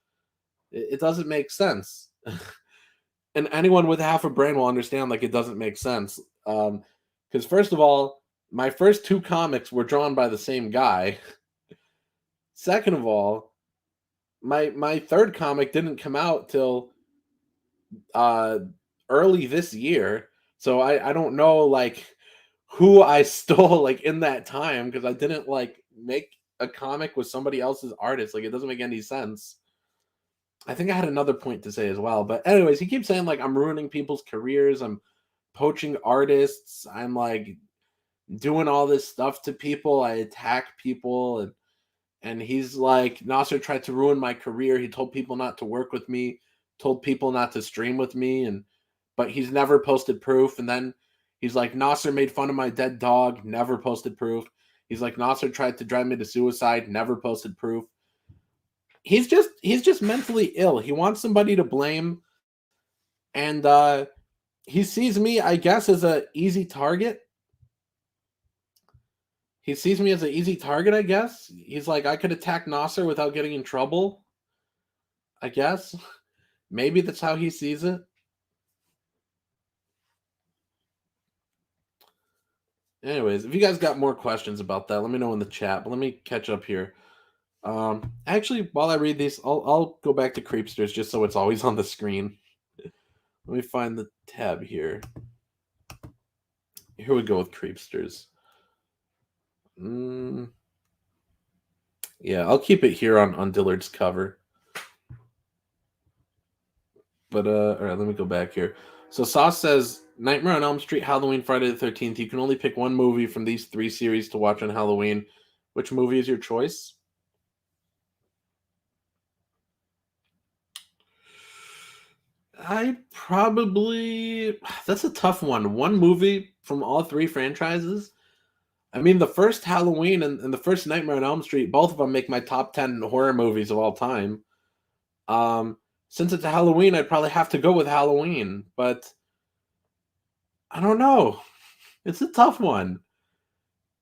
It doesn't make sense. And anyone with half a brain will understand, like, it doesn't make sense. Because first of all, my first two comics were drawn by the same guy. Second of all, my third comic didn't come out till early this year. So I don't know, like, who I stole, like, in that time, because I didn't, like, make a comic with somebody else's artist. Like, it doesn't make any sense. I think I had another point to say as well. But anyways, he keeps saying, like, I'm ruining people's careers. I'm poaching artists. I'm, like, doing all this stuff to people. I attack people. And he's like, Nasser tried to ruin my career. He told people not to work with me, told people not to stream with me. But he's never posted proof. And then he's like, Nasser made fun of my dead dog, never posted proof. He's like, Nasser tried to drive me to suicide, never posted proof. He's just mentally ill. He wants somebody to blame. And he sees me, I guess, as an easy target. He sees me as an easy target, I guess. He's like, I could attack Nasser without getting in trouble. I guess. Maybe that's how he sees it. Anyways, if you guys got more questions about that, let me know in the chat. But let me catch up here. Actually, while I read these, I'll go back to Creepsters just so it's always on the screen. Let me find the tab here. Here we go with Creepsters. Yeah, I'll keep it here on Dillard's cover. But all right, let me go back here. So Sauce says Nightmare on Elm Street, Halloween, Friday the 13th. You can only pick one movie from these 3 series to watch on Halloween. Which movie is your choice? That's a tough one. One movie from all 3 franchises. I mean, the first Halloween and the first Nightmare on Elm Street, both of them make my top 10 horror movies of all time. Since it's a Halloween, I'd probably have to go with Halloween, but I don't know. It's a tough one.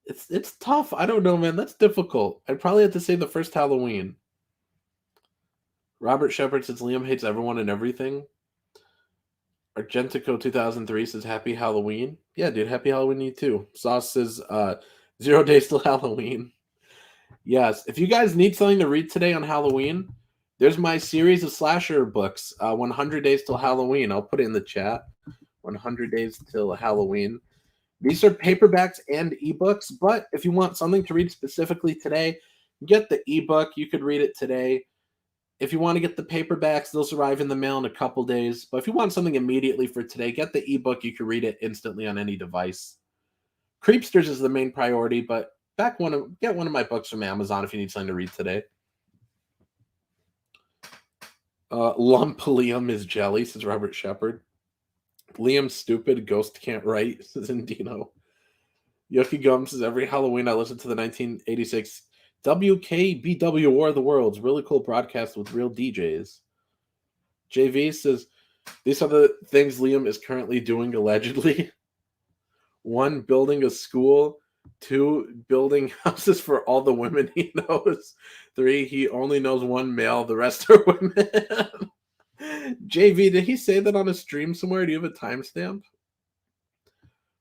It's tough. I don't know, man. That's difficult. I'd probably have to say the first Halloween. Robert Shepard says Liam hates everyone and everything. Argentico 2003 says Happy Halloween. Yeah, dude, Happy Halloween to you too. Sauce says 0 days till Halloween. Yes, if you guys need something to read today on Halloween, there's my series of slasher books, 100 Days Till Halloween. I'll put it in the chat. 100 Days Till Halloween. These are paperbacks and ebooks, but if you want something to read specifically today, get the ebook. You could read it today. If you want to get the paperbacks, they'll arrive in the mail in a couple days. But if you want something immediately for today, get the ebook. You can read it instantly on any device. Creepsters is the main priority, but get one of my books from Amazon if you need something to read today. Lump Liam is jelly, says Robert Shepard. Liam's stupid. Ghost can't write, says Indino. Yoki Gum says every Halloween I listen to the 1986 WKBW War of the Worlds. Really cool broadcast with real DJs. JV says these are the things Liam is currently doing allegedly. 1, building a school. 2, building houses for all the women he knows. 3, he only knows one male, the rest are women. JV, did he say that on a stream somewhere? Do you have a timestamp?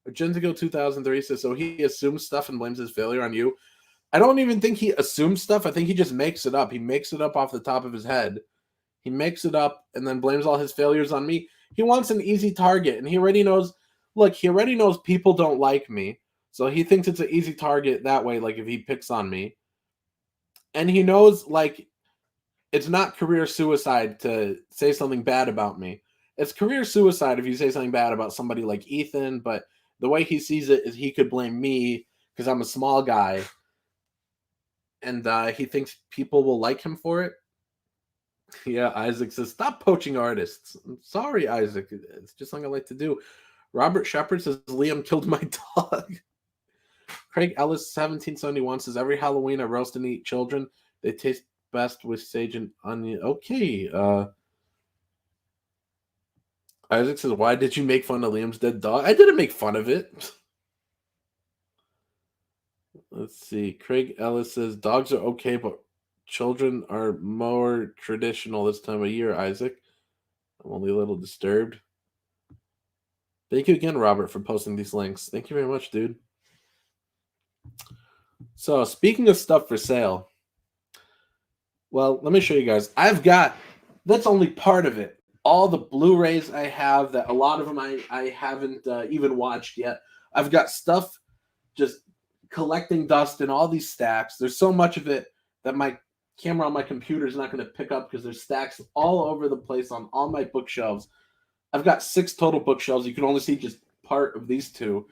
Argentico 2003 says, so he assumes stuff and blames his failure on you. I don't even think he assumes stuff. I think he just makes it up. He makes it up off the top of his head. He makes it up and then blames all his failures on me. He wants an easy target, and he already knows, people don't like me. So he thinks it's an easy target that way, like if he picks on me. And he knows, it's not career suicide to say something bad about me. It's career suicide if you say something bad about somebody like Ethan, but the way he sees it is he could blame me because I'm a small guy. And he thinks people will like him for it. Yeah, Isaac says, stop poaching artists. I'm sorry, Isaac. It's just something I like to do. Robert Shepard says, Liam killed my dog. Craig Ellis, 1771, says, every Halloween I roast and eat children. They taste best with sage and onion. Okay. Isaac says, why did you make fun of Liam's dead dog? I didn't make fun of it. Let's see. Craig Ellis says, dogs are okay, but children are more traditional this time of year, Isaac. I'm only a little disturbed. Thank you again, Robert, for posting these links. Thank you very much, dude. So, speaking of stuff for sale, well, let me show you guys. That's only part of it. All the Blu-rays I have, that a lot of them I haven't even watched yet. I've got stuff just collecting dust in all these stacks. There's so much of it that my camera on my computer is not going to pick up because there's stacks all over the place on all my bookshelves. I've got 6 total bookshelves. You can only see just part of these 2.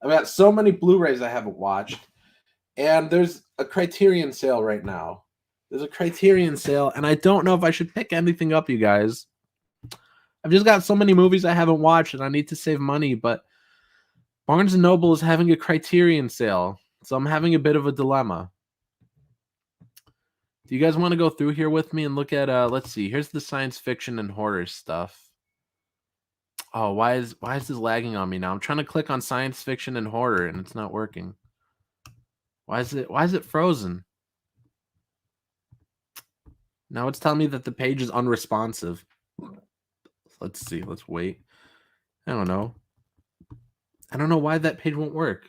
I've got so many Blu-rays I haven't watched. And there's a Criterion sale right now. There's a Criterion sale, and I don't know if I should pick anything up, you guys. I've just got so many movies I haven't watched, and I need to save money, but Barnes & Noble is having a Criterion sale, so I'm having a bit of a dilemma. Do you guys want to go through here with me and look at, let's see, here's the science fiction and horror stuff. Oh, why is this lagging on me now? I'm trying to click on science fiction and horror, and it's not working. Why is it frozen? Now it's telling me that the page is unresponsive. Let's see. Let's wait. I don't know. I don't know why that page won't work.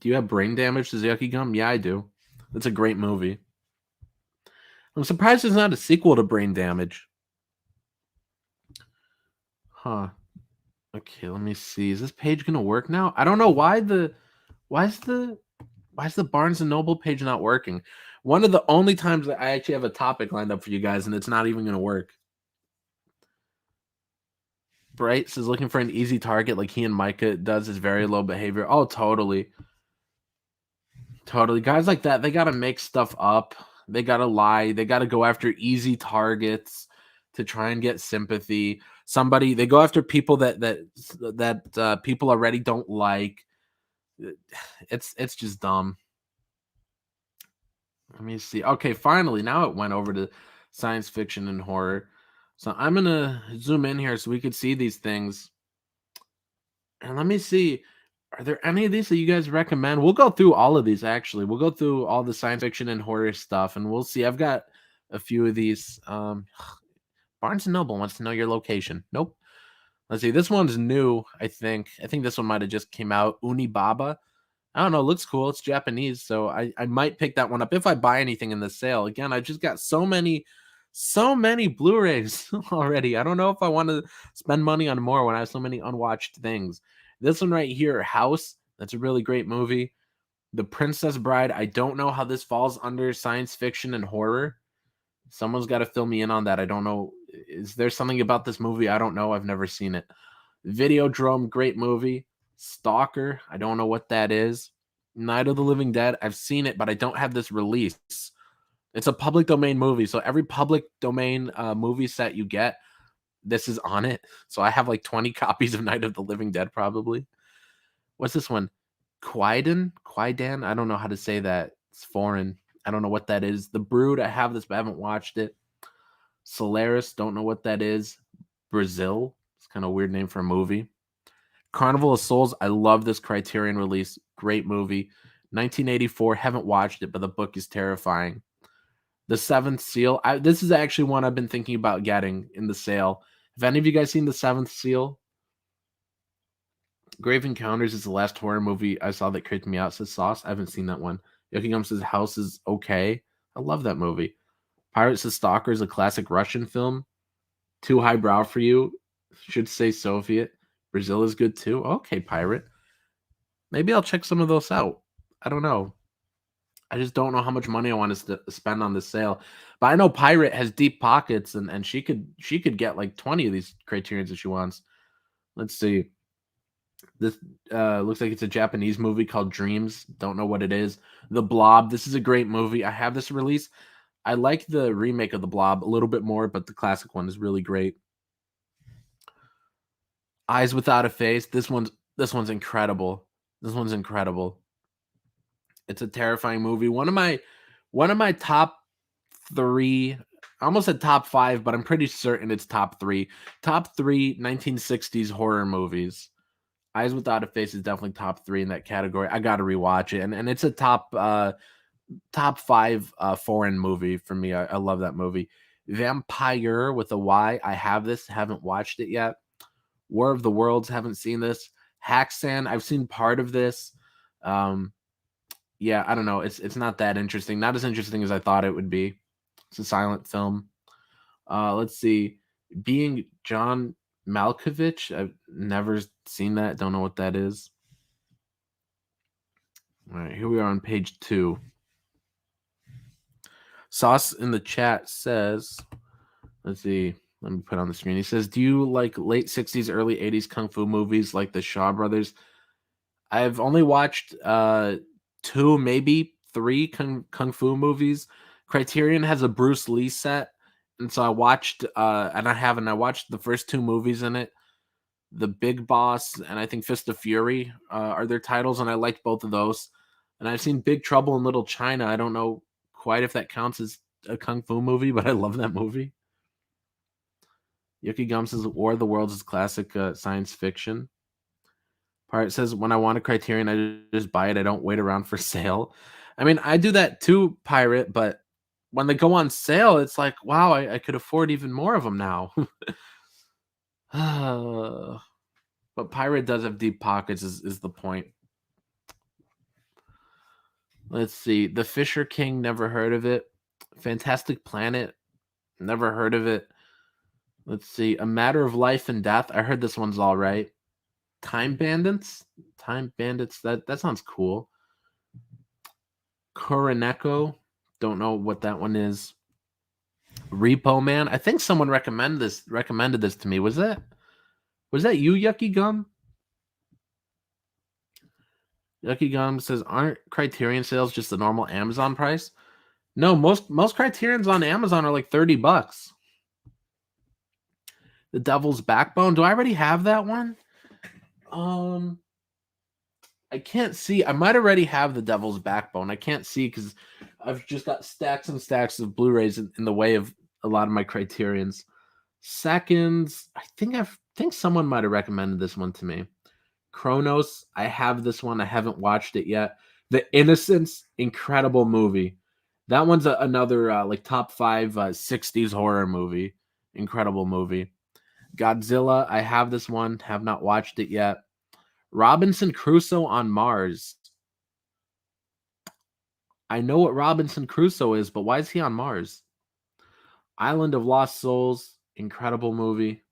Do you have brain damage to Yucky Gum? Yeah, I do. That's a great movie. I'm surprised there's not a sequel to Brain Damage. Huh. Okay, let me see. Is this page gonna work now? I don't know why is the Barnes and Noble page not working? One of the only times that I actually have a topic lined up for you guys, and it's not even gonna work. Bright says looking for an easy target like he and Micah does is very low behavior. Oh, totally. Totally. Guys like that, they gotta make stuff up. They gotta lie. They gotta go after easy targets to try and get sympathy. They go after people that people already don't like. It's just dumb. Let me see. Okay, finally, now it went over to science fiction and horror. So I'm gonna zoom in here so we could see these things. And let me see. Are there any of these that you guys recommend? We'll go through all of these, actually. We'll go through all the science fiction and horror stuff, and we'll see. I've got a few of these. Barnes & Noble wants to know your location. Nope. Let's see. This one's new, I think. I think this one might have just came out. Unibaba. I don't know. Looks cool. It's Japanese, so I might pick that one up if I buy anything in the sale. Again, I just got so many Blu-rays already. I don't know if I want to spend money on more when I have so many unwatched things. This one right here, House, that's a really great movie. The Princess Bride, I don't know how this falls under science fiction and horror. Someone's got to fill me in on that. I don't know. Is there something about this movie? I don't know. I've never seen it. Videodrome, great movie. Stalker, I don't know what that is. Night of the Living Dead, I've seen it, but I don't have this release. It's a public domain movie, so every public domain movie set you get, this is on it. So I have like 20 copies of Night of the Living Dead, probably. What's this one? Quaidan? I don't know how to say that. It's foreign. I don't know what that is. The Brood, I have this, but I haven't watched it. Solaris, don't know what that is. Brazil, it's kind of a weird name for a movie. Carnival of Souls, I love this Criterion release. Great movie. 1984, haven't watched it, but the book is terrifying. The Seventh Seal, this is actually one I've been thinking about getting in the sale. Have any of you guys seen The Seventh Seal? Grave Encounters is the last horror movie I saw that creeped me out, says Sauce. I haven't seen that one. Yokigum says House is okay. I love that movie. Pirates of Stalker is a classic Russian film. Too highbrow for you. Should say Soviet. Brazil is good too. Okay, Pirate. Maybe I'll check some of those out. I don't know. I just don't know how much money I want to spend on this sale. But I know Pirate has deep pockets, and she could get like 20 of these Criterions if she wants. Let's see. This looks like it's a Japanese movie called Dreams. Don't know what it is. The Blob. This is a great movie. I have this release. I like the remake of The Blob a little bit more, but the classic one is really great. Eyes Without a Face. This one's incredible. This one's incredible. It's a terrifying movie. One of my top 3, I almost said top 5, but I'm pretty certain it's top 3. Top 3 1960s horror movies. Eyes Without a Face is definitely top 3 in that category. I got to rewatch it, and it's a top 5 foreign movie for me. I love that movie. Vampire with a Y. I have this. Haven't watched it yet. War of the Worlds. Haven't seen this. Haxan. I've seen part of this. Yeah, I don't know. It's not that interesting. Not as interesting as I thought it would be. It's a silent film. Let's see. Being John Malkovich. I've never seen that. Don't know what that is. All right, here we are on page 2. Sauce in the chat says, let's see. Let me put it on the screen. He says, do you like late 60s, early 80s kung fu movies like the Shaw Brothers? I've only watched 2, maybe 3 kung fu movies. Criterion has a Bruce Lee set, and so I watched I watched the first 2 movies in it. The Big Boss and I think Fist of Fury are their titles, and I liked both of those. And I've seen Big Trouble in Little China. I don't know quite if that counts as a kung fu movie, but I love that movie. Yuki Gum says War of the Worlds is classic science fiction. Pirate says, when I want a Criterion, I just buy it. I don't wait around for sale. I mean, I do that too, Pirate, but when they go on sale, it's like, wow, I could afford even more of them now. But Pirate does have deep pockets is the point. Let's see. The Fisher King, never heard of it. Fantastic Planet, never heard of it. Let's see. A Matter of Life and Death. I heard this one's all right. Time Bandits. Time Bandits. That sounds cool. Kuroneko. Don't know what that one is. Repo Man. I think someone recommended this to me. Was that you, Yucky Gum? Yucky Gum says, aren't Criterion sales just the normal Amazon price? No, most Criterions on Amazon are like $30. The Devil's Backbone. Do I already have that one? I can't see. I might already have The Devil's Backbone. I can't see because I've just got stacks and stacks of Blu-rays in the way of a lot of my Criterions. Seconds. I think someone might have recommended this one to me. Chronos. I have this one. I haven't watched it yet. The Innocents. Incredible movie. That one's another like top 5 60s horror movie. Incredible movie. Godzilla. I have this one. Have not watched it yet. Robinson Crusoe on Mars. I know what Robinson Crusoe is, but why is he on Mars? Island of Lost Souls. Incredible movie.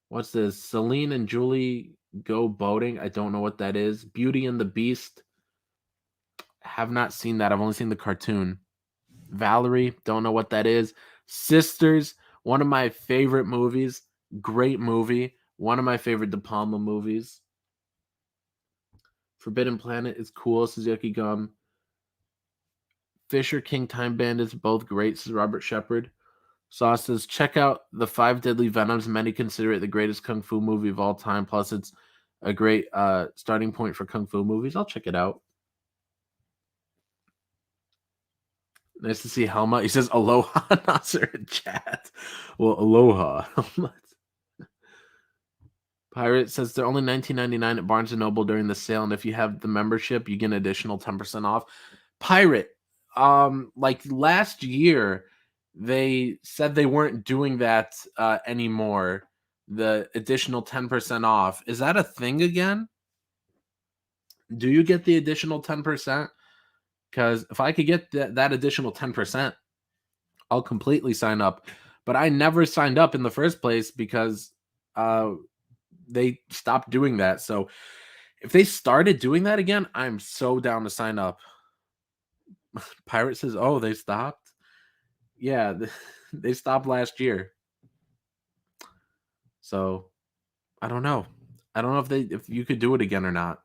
What's this? Celine and Julie go boating. I don't know what that is. Beauty and the Beast. Have not seen that. I've only seen the cartoon. Valerie. Don't know what that is. Sisters. One of my favorite movies. Great movie. One of my favorite De Palma movies. Forbidden Planet is cool, says Yucky Gum. Fisher King Time Bandits, both great, says Robert Shepard. Sauce says, check out The Five Deadly Venoms. Many consider it the greatest kung fu movie of all time. Plus, it's a great starting point for kung fu movies. I'll check it out. Nice to see Helma. He says, aloha, Nasser in chat. Well, aloha. Pirate says they're only $19.99 at Barnes & Noble during the sale, and if you have the membership, you get an additional 10% off. Pirate, like last year, they said they weren't doing that anymore. The additional 10% off. Is that a thing again? Do you get the additional 10%? Because if I could get that additional 10%, I'll completely sign up. But I never signed up in the first place because they stopped doing that. So if they started doing that again, I'm so down to sign up. Pirate says, oh, they stopped? Yeah, they stopped last year. So I don't know. I don't know if you could do it again or not.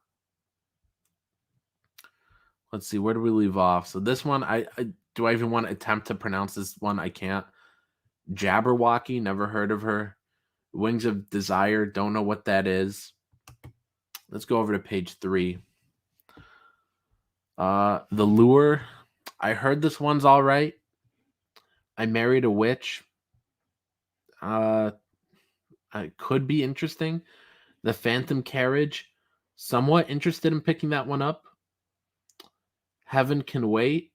Let's see, where do we leave off? So this one, do I even want to attempt to pronounce this one? I can't. Jabberwocky, never heard of her. Wings of Desire, don't know what that is. Let's go over to page 3. The Lure, I heard this one's all right. I Married a Witch. It could be interesting. The Phantom Carriage, somewhat interested in picking that one up. Heaven Can Wait.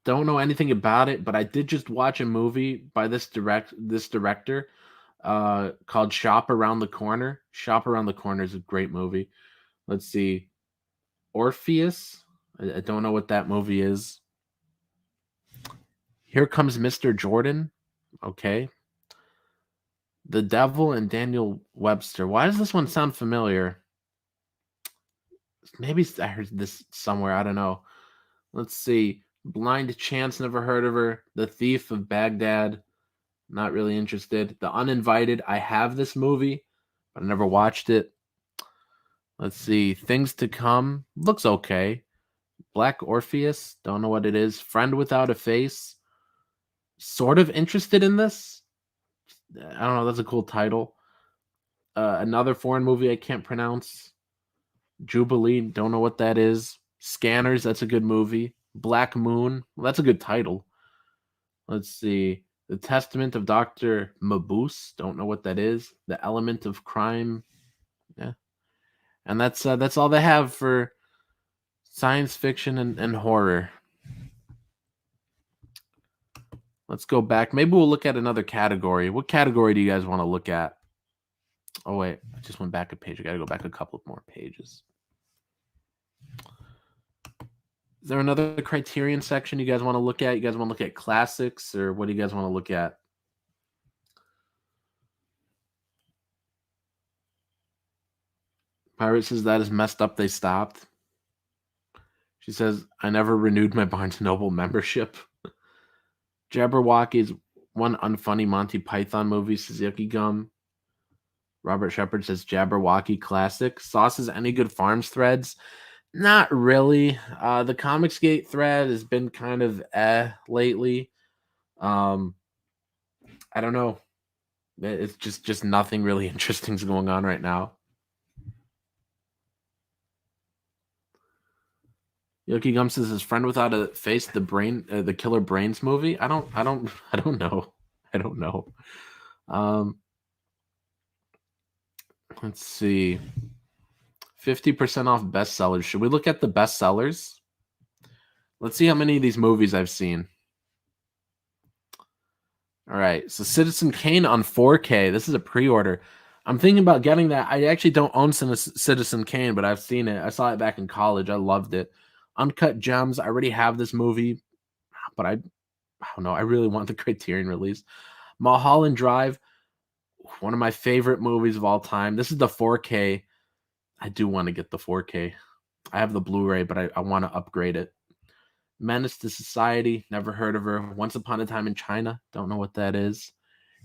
Don't know anything about it, but I did just watch a movie by this director called Shop Around the Corner. Shop Around the Corner is a great movie. Let's see. Orpheus. I don't know what that movie is. Here Comes Mr. Jordan. Okay. The Devil and Daniel Webster. Why does this one sound familiar? Maybe I heard this somewhere. I don't know. Let's see. Blind Chance, never heard of her. The Thief of Baghdad, not really interested. The Uninvited, I have this movie, but I never watched it. Let's see. Things to Come, looks okay. Black Orpheus, don't know what it is. Friend Without a Face, sort of interested in this. I don't know, that's a cool title. Another foreign movie I can't pronounce. Jubilee, don't know what that is. Scanners, that's a good movie. Black Moon, well, that's a good title. Let's see. The Testament of Dr. Mabuse, don't know what that is. The Element of Crime, yeah. And that's all they have for science fiction and horror. Let's go back. Maybe we'll look at another category. What category do you guys want to look at? Oh, wait. I just went back a page. I got to go back a couple of more pages. Is there another Criterion section you guys want to look at? You guys want to look at classics, or what do you guys want to look at? Pirate says that is messed up. They stopped. She says, I never renewed my Barnes & Noble membership. Jabberwocky's one unfunny Monty Python movie, Suzuki Gum. Robert Shepard says Jabberwocky classic. Sauce's Any Good Farms threads? Not really. The Comicsgate thread has been kind of lately. I don't know. It's just nothing really interesting is going on right now. Yoki Gum says his friend without a face, the Killer Brains movie. I don't know. I don't know. Let's see. 50% off bestsellers. Should we look at the bestsellers? Let's see how many of these movies I've seen. All right. So Citizen Kane on 4K. This is a pre-order. I'm thinking about getting that. I actually don't own Citizen Kane, but I've seen it. I saw it back in college. I loved it. Uncut Gems. I already have this movie, but I don't know. I really want the Criterion release. Mulholland Drive. One of my favorite movies of all time. This is the 4K. I do want to get the 4K. I have the Blu-ray, but I want to upgrade it. Menace to Society. Never heard of her. Once Upon a Time in China. Don't know what that is.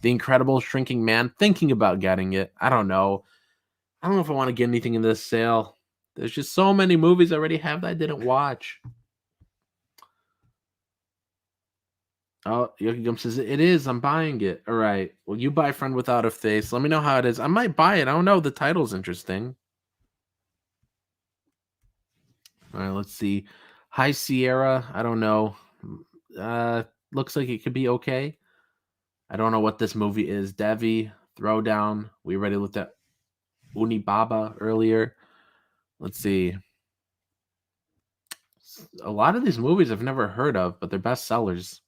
The Incredible Shrinking Man. Thinking about getting it. I don't know. I don't know if I want to get anything in this sale. There's just so many movies I already have that I didn't watch. Oh, Yoki Gum says, it is. I'm buying it. All right. Well, you buy Friend Without a Face. Let me know how it is. I might buy it. I don't know. The title's interesting. All right. Let's see. High Sierra. I don't know. Looks like it could be okay. I don't know what this movie is. Devi, Throwdown. We already looked at Unibaba earlier. Let's see. A lot of these movies I've never heard of, but they're bestsellers.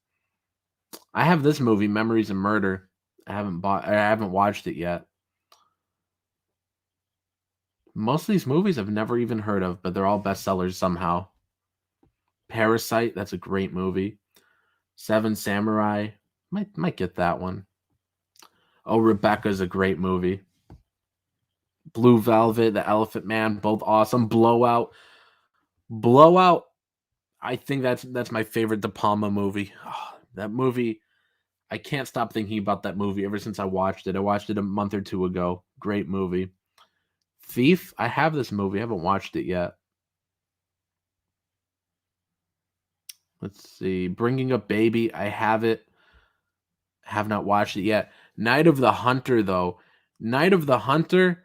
I have this movie, Memories of Murder. I haven't watched it yet. Most of these movies I've never even heard of, but they're all bestsellers somehow. Parasite, that's a great movie. Seven Samurai, might get that one. Oh, Rebecca's a great movie. Blue Velvet, The Elephant Man, both awesome. Blowout. I think that's my favorite De Palma movie. Oh, that movie, I can't stop thinking about that movie ever since I watched it. I watched it a month or two ago. Great movie. Thief, I have this movie. I haven't watched it yet. Let's see. Bringing Up Baby, I have it. Have not watched it yet. Night of the Hunter, though. Night of the Hunter,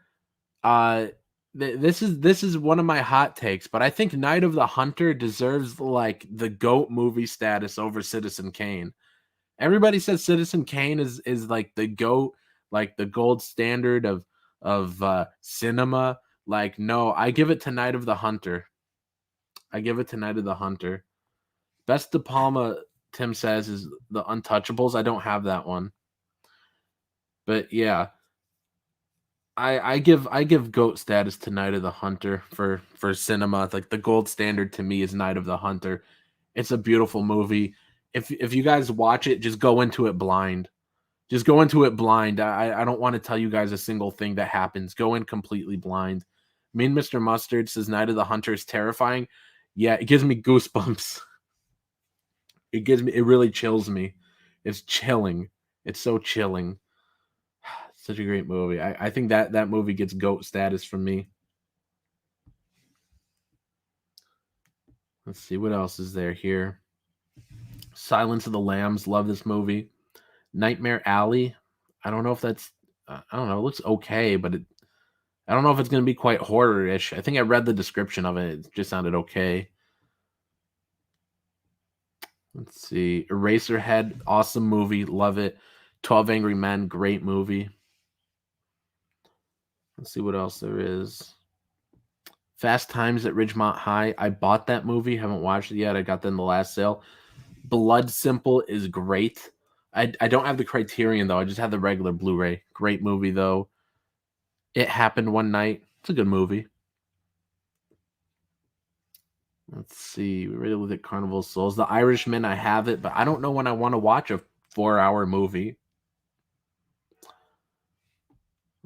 this is one of my hot takes, but I think Night of the Hunter deserves like the GOAT movie status over Citizen Kane. Everybody says Citizen Kane is like the GOAT, like the gold standard of cinema. Like, no, I give it to Night of the Hunter. Best De Palma, Tim says, is The Untouchables. I don't have that one. But yeah. I give GOAT status to Night of the Hunter for cinema. Like the gold standard to me is Night of the Hunter. It's a beautiful movie. If you guys watch it, just go into it blind. Just go into it blind. I don't want to tell you guys a single thing that happens. Go in completely blind. Mean Mr. Mustard says Night of the Hunter is terrifying. Yeah, it gives me goosebumps. It really chills me. It's chilling. It's so chilling. Such a great movie. I think that movie gets GOAT status from me. Let's see what else is there here. Silence of the Lambs. Love this movie. Nightmare Alley. I don't know if that's. I don't know. It looks okay, but I don't know if it's going to be quite horror-ish. I think I read the description of it. It just sounded okay. Let's see. Eraserhead. Awesome movie. Love it. 12 Angry Men. Great movie. Let's see what else there is. Fast Times at Ridgemont High. I bought that movie. Haven't watched it yet. I got that in the last sale. Blood Simple is great. I don't have the Criterion, though. I just have the regular Blu-ray. Great movie, though. It Happened One Night. It's a good movie. Let's see. We really look at Carnival of Souls. The Irishman, I have it, but I don't know when I want to watch a 4-hour movie.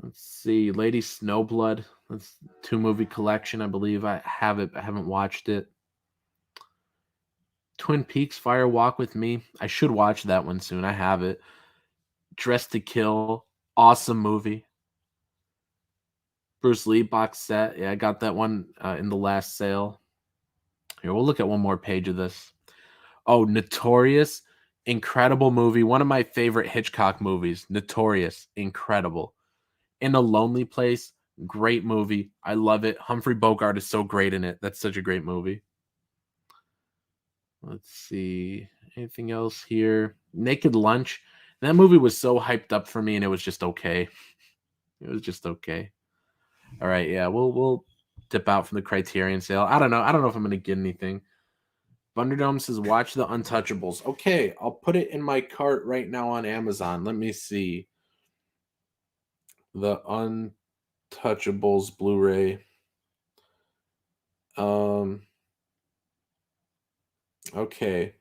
Let's see. Lady Snowblood. That's 2-movie collection, I believe. I have it. I haven't watched it. Twin Peaks Fire Walk with Me. I should watch that one soon. I have it. Dressed to Kill. Awesome movie. Bruce Lee box set. Yeah, I got that one in the last sale. Here, we'll look at one more page of this. Oh, Notorious. Incredible movie. One of my favorite Hitchcock movies. Notorious. Incredible. In a Lonely Place. Great movie. I love it. Humphrey Bogart is so great in it. That's such a great movie. Let's see. Anything else here? Naked Lunch. That movie was so hyped up for me, and it was just okay. It was just okay. All right, yeah, we'll dip out from the Criterion sale. I don't know if I'm gonna get anything. Thunderdome says watch The Untouchables. Okay, I'll put it in my cart right now on Amazon. Let me see. The Untouchables Blu-ray. Okay.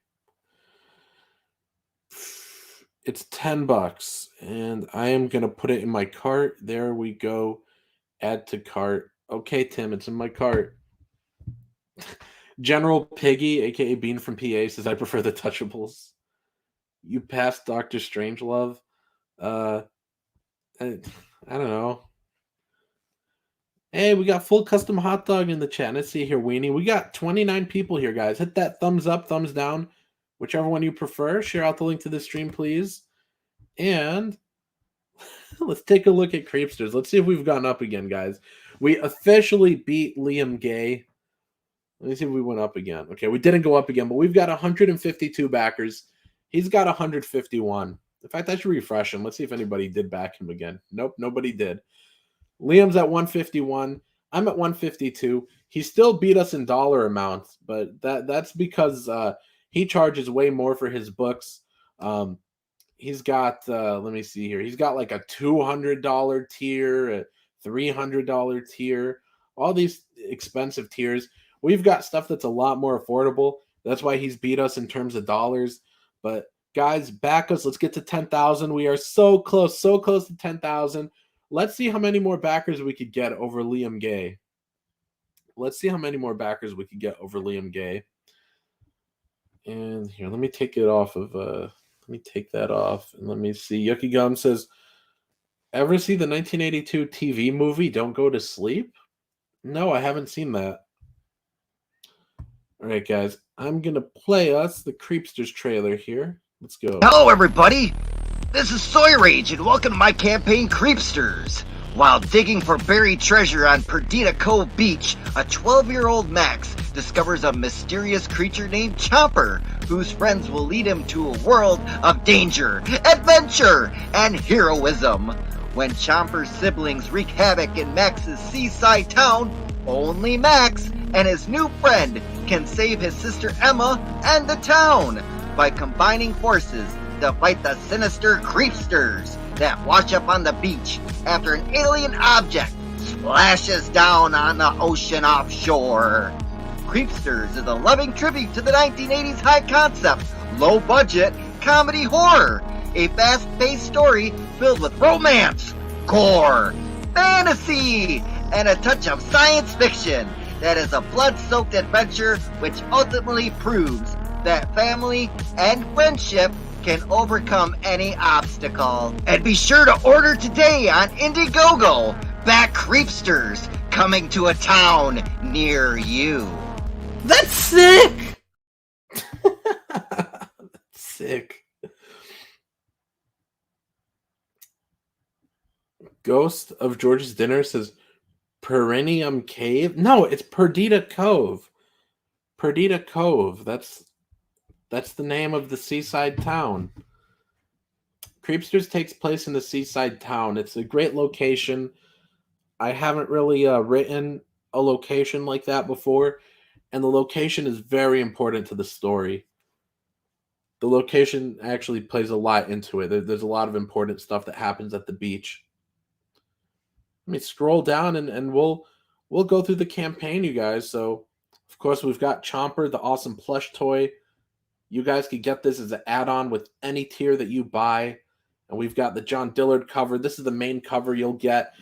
It's $10 and I am going to put it in my cart. There we go. Add to cart. Okay, Tim, it's in my cart. General Piggy, aka Bean from PA, says I prefer The Touchables. You passed Dr. Strangelove. I don't know. Hey, we got Full Custom Hot Dog in the chat. Let's see here, Weenie. We got 29 people here, guys. Hit that thumbs up, thumbs down, whichever one you prefer. Share out the link to the stream, please. And let's take a look at Creepsters. Let's see if we've gone up again, guys. We officially beat Liam Gay. Let me see if we went up again. Okay, we didn't go up again, but we've got 152 backers. He's got 151. In fact, I should refresh him. Let's see if anybody did back him again. Nope, nobody did. Liam's at 151. I'm at 152. He still beat us in dollar amounts, but that's because he charges way more for his books. He's got, let me see here. He's got like a $200 tier, a $300 tier, all these expensive tiers. We've got stuff that's a lot more affordable. That's why he's beat us in terms of dollars. But guys, back us. Let's get to 10,000. We are so close to 10,000. Let's see how many more backers we could get over Liam Gay. Let's see how many more backers we could get over Liam Gay. And here, let me take it off of, let me take that off. And let me see. Yucky Gum says, ever see the 1982 TV movie, Don't Go to Sleep? No, I haven't seen that. All right, guys. I'm going to play us the Creepsters trailer here. Let's go. Hello, everybody. This is Soy Rage, and welcome to my campaign, Creepsters. While digging for buried treasure on Perdita Cove Beach, a 12-year-old Max discovers a mysterious creature named Chomper, whose friends will lead him to a world of danger, adventure, and heroism. When Chomper's siblings wreak havoc in Max's seaside town, only Max and his new friend can save his sister Emma and the town by combining forces to fight the sinister Creepsters that wash up on the beach after an alien object splashes down on the ocean offshore. Creepsters is a loving tribute to the 1980s high concept, low budget comedy horror, a fast-paced story filled with romance, gore, fantasy, and a touch of science fiction that is a blood-soaked adventure which ultimately proves that family and friendship can overcome any obstacle. And be sure to order today on Indiegogo. Back Creepsters, coming to a town near you. That's sick! That's sick. Ghost of George's Dinner says Perennium Cave. No, it's Perdita Cove. Perdita Cove. That's the name of the seaside town. Creepsters takes place in the seaside town. It's a great location. I haven't really written a location like that before, and the location is very important to the story. The location actually plays a lot into it. There's a lot of important stuff that happens at the beach. Let me scroll down and we'll go through the campaign, you guys. So, of course, we've got Chomper, the awesome plush toy. You guys can get this as an add-on with any tier that you buy. And we've got the John Dillard cover. This is the main cover you'll get.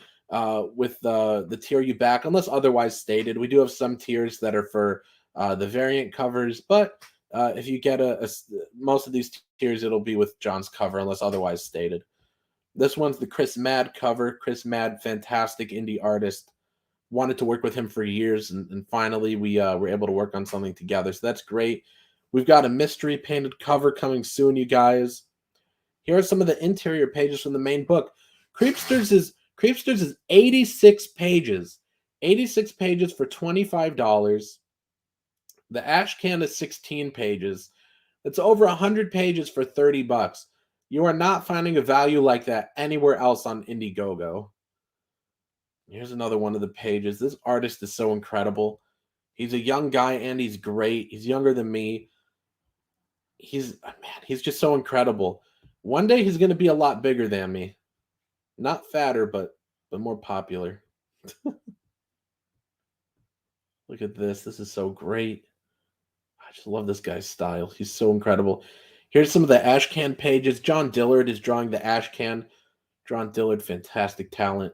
with the tier you back, unless otherwise stated. We do have some tiers that are for the variant covers, but if you get most of these tiers, it'll be with John's cover unless otherwise stated. This one's the Chris Mad cover. Chris Mad, fantastic indie artist. Wanted to work with him for years, and finally we were able to work on something together. So that's great. We've got a mystery painted cover coming soon, you guys. Here are some of the interior pages from the main book. Creepsters is 86 pages. 86 pages for $25. The Ash Can is 16 pages. It's over 100 pages for $30. You are not finding a value like that anywhere else on Indiegogo. Here's another one of the pages. This artist is so incredible. He's a young guy and he's great. He's younger than me. He's just so incredible. One day he's going to be a lot bigger than me. Not fatter, but more popular. Look at this. This is so great. I just love this guy's style. He's so incredible. Here's some of the Ash Can pages. John Dillard is drawing the Ash Can. John Dillard, fantastic talent.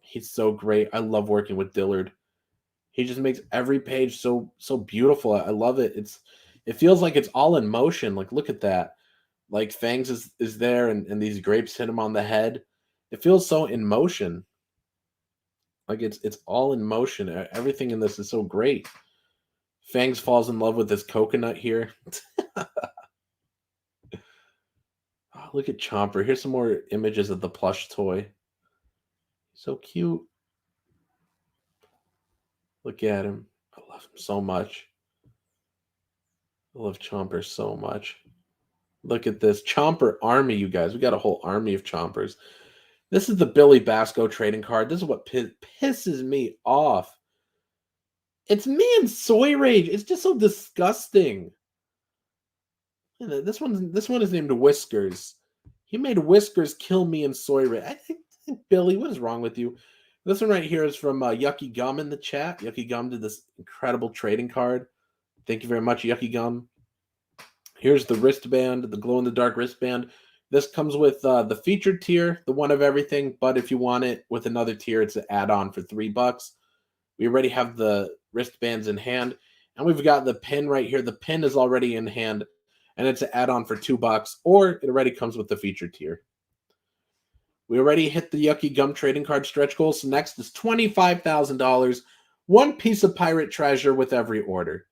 He's so great. I love working with Dillard. He just makes every page so beautiful. I love it. It feels like it's all in motion. Like, look at that. Like Fangs is there and these grapes hit him on the head. It feels so in motion. Like it's all in motion. Everything in this is so great. Fangs falls in love with this coconut here. Oh, look at Chomper. Here's some more images of the plush toy. So cute. Look at him. I love him so much. I love Chomper so much. Look at this. Chomper army, you guys. We got a whole army of Chompers. This is the Billy Basco trading card. This is what pisses me off. It's me and Soy Rage. It's just so disgusting. This one is named Whiskers. He made Whiskers kill me and Soy Rage. I think Billy, what is wrong with you? This one right here is from Yucky Gum in the chat. Yucky Gum did this incredible trading card. Thank you very much, Yucky Gum. Here's the wristband, the glow-in-the-dark wristband. This comes with the featured tier, the one of everything, but if you want it with another tier, it's an add-on for $3. We already have the wristbands in hand, and we've got the pin right here. The pin is already in hand, and it's an add-on for $2, or it already comes with the featured tier. We already hit the Yucky Gum trading card stretch goal, so next is $25,000, one piece of pirate treasure with every order.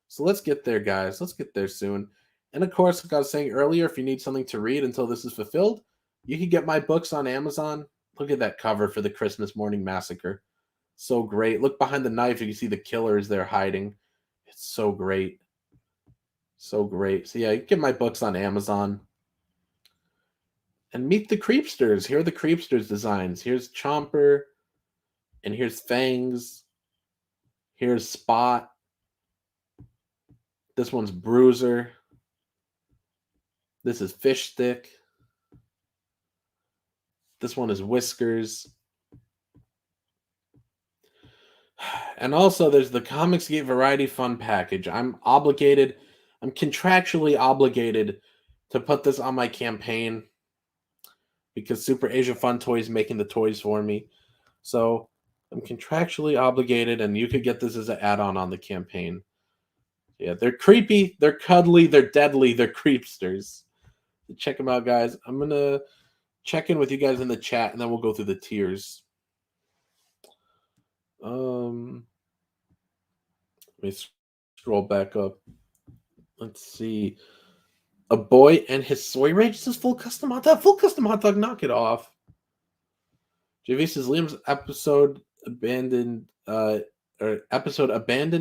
So let's get there, guys. Let's get there soon. And of course, like I was saying earlier, if you need something to read until this is fulfilled, you can get my books on Amazon. Look at that cover for the Christmas Morning Massacre. So great. Look behind the knife. You can see the killers there hiding. It's so great. So great. So yeah, you can get my books on Amazon. And meet the Creepsters. Here are the Creepsters designs. Here's Chomper. And here's Fangs. Here's Spot. This one's Bruiser. This is Fish Stick. This one is Whiskers. And also there's the Comicsgate Variety Fun Package. I'm contractually obligated to put this on my campaign because Super Asia Fun Toys is making the toys for me. So I'm contractually obligated, and you could get this as an add-on on the campaign. Yeah, they're creepy, they're cuddly, they're deadly, they're creepsters. Check them out, guys. I'm going to check in with you guys in the chat, and then we'll go through the tiers. Let me scroll back up. Let's see. A Boy and His Soy Rage. This is full custom hot dog. Full custom hot dog. Knock it off. JV says Liam's episode Abandoned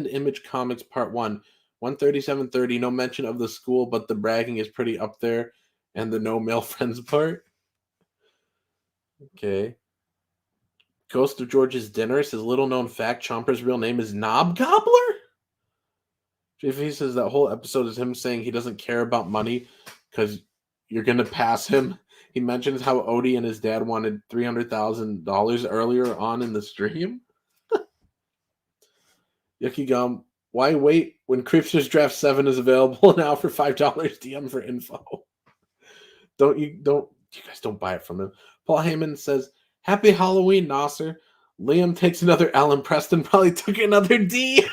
Image Comics Part 1. 137.30. No mention of the school, but the bragging is pretty up there. And the no male friends part. Okay. Ghost of George's Dinner says, little known fact, Chomper's real name is Knob Gobbler? JV says that whole episode is him saying he doesn't care about money because you're going to pass him. He mentions how Odie and his dad wanted $300,000 earlier on in the stream. Yucky Gum, why wait when Creepsters Draft 7 is available now for $5 DM for info? You guys don't buy it from him. Paul Heyman says, Happy Halloween, Nasser. Liam takes another L and Preston probably took another D.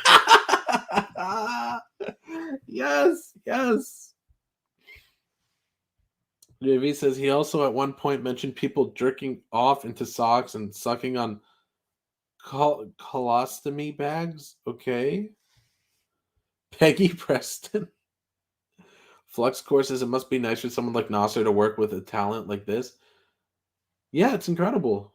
Yes, yes. JV says he also at one point mentioned people jerking off into socks and sucking on colostomy bags. Okay. Peggy Preston. Flux courses, it must be nice for someone like Nasser to work with a talent like this. Yeah, it's incredible.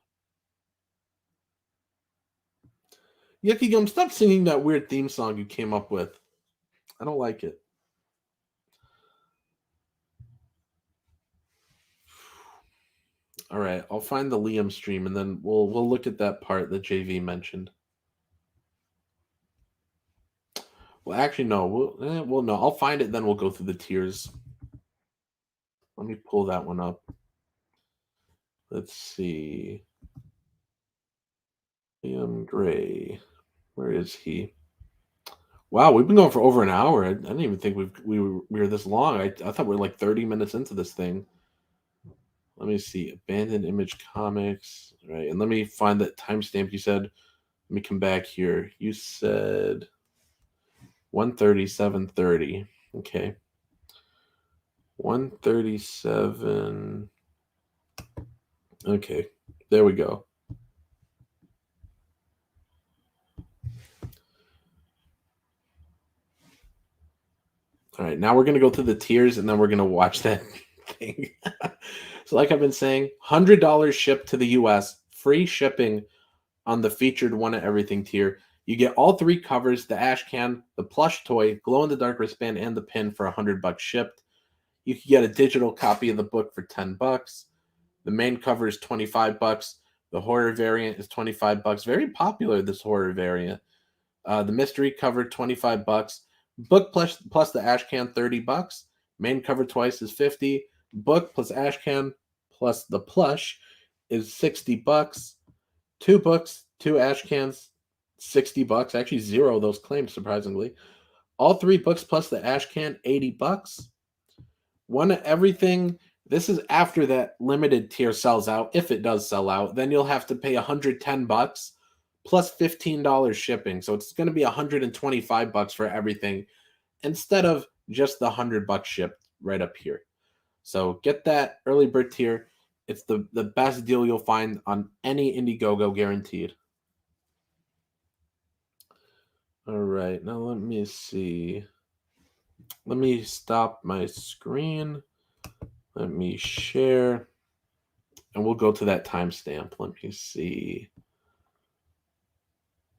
Yucky Gum, stop singing that weird theme song you came up with. I don't like it. All right, I'll find the Liam stream and then we'll look at that part that JV mentioned. Well, actually, no. No. I'll find it, then we'll go through the tiers. Let me pull that one up. Let's see. Liam Gray. Where is he? Wow, we've been going for over an hour. I didn't even think we were this long. I thought we were like 30 minutes into this thing. Let me see. Abandoned Image Comics. Right, and let me find that timestamp you said. Let me come back here. You said 1:37:30. Okay. 1:37. Okay, there we go. All right, now we're going to go through the tiers and then we're going to watch that thing. So like I've been saying, $100 shipped to the US, free shipping on the featured one of everything tier. You get all three covers, the ash can, the plush toy, glow-in-the-dark wristband, and the pin for $100 shipped. You can get a digital copy of the book for $10. The main cover is $25. The horror variant is $25. Very popular, this horror variant. The mystery cover, $25. Book plus the ash can, $30. Main cover twice is $50. Book plus ash can plus the plush is $60. 2 books, 2 ash cans, $60. Actually, 0 of those claims, surprisingly. All 3 books plus the ash can, $80. One of everything. This is after that limited tier sells out. If it does sell out, then you'll have to pay $110 plus $15 shipping. So it's going to be $125 for everything instead of just the $100 shipped right up here. So get that early bird tier. It's the best deal you'll find on any Indiegogo, guaranteed. All right, now let me see. Let me stop my screen. Let me share. And we'll go to that timestamp. Let me see.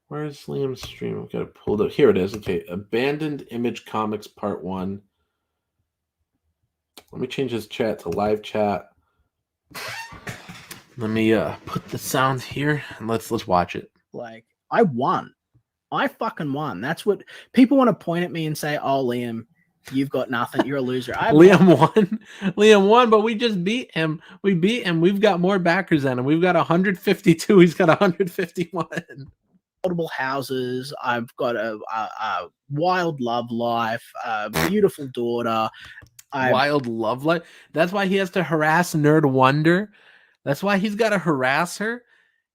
Where's Liam's stream? I've got it pulled up. Here it is. Okay, Abandoned Image Comics Part 1. Let me change this chat to live chat. Let me put the sound here and let's watch it. Like, I won. I fucking won. That's what people want to point at me and say, "Oh, Liam, you've got nothing. You're a loser." Liam won. Liam won, but we just beat him. We beat him. We've got more backers than him. We've got 152. He's got 151. Multiple houses. I've got a wild love life. A beautiful daughter. Wild love life. That's why he has to harass Nerd Wonder. That's why he's got to harass her.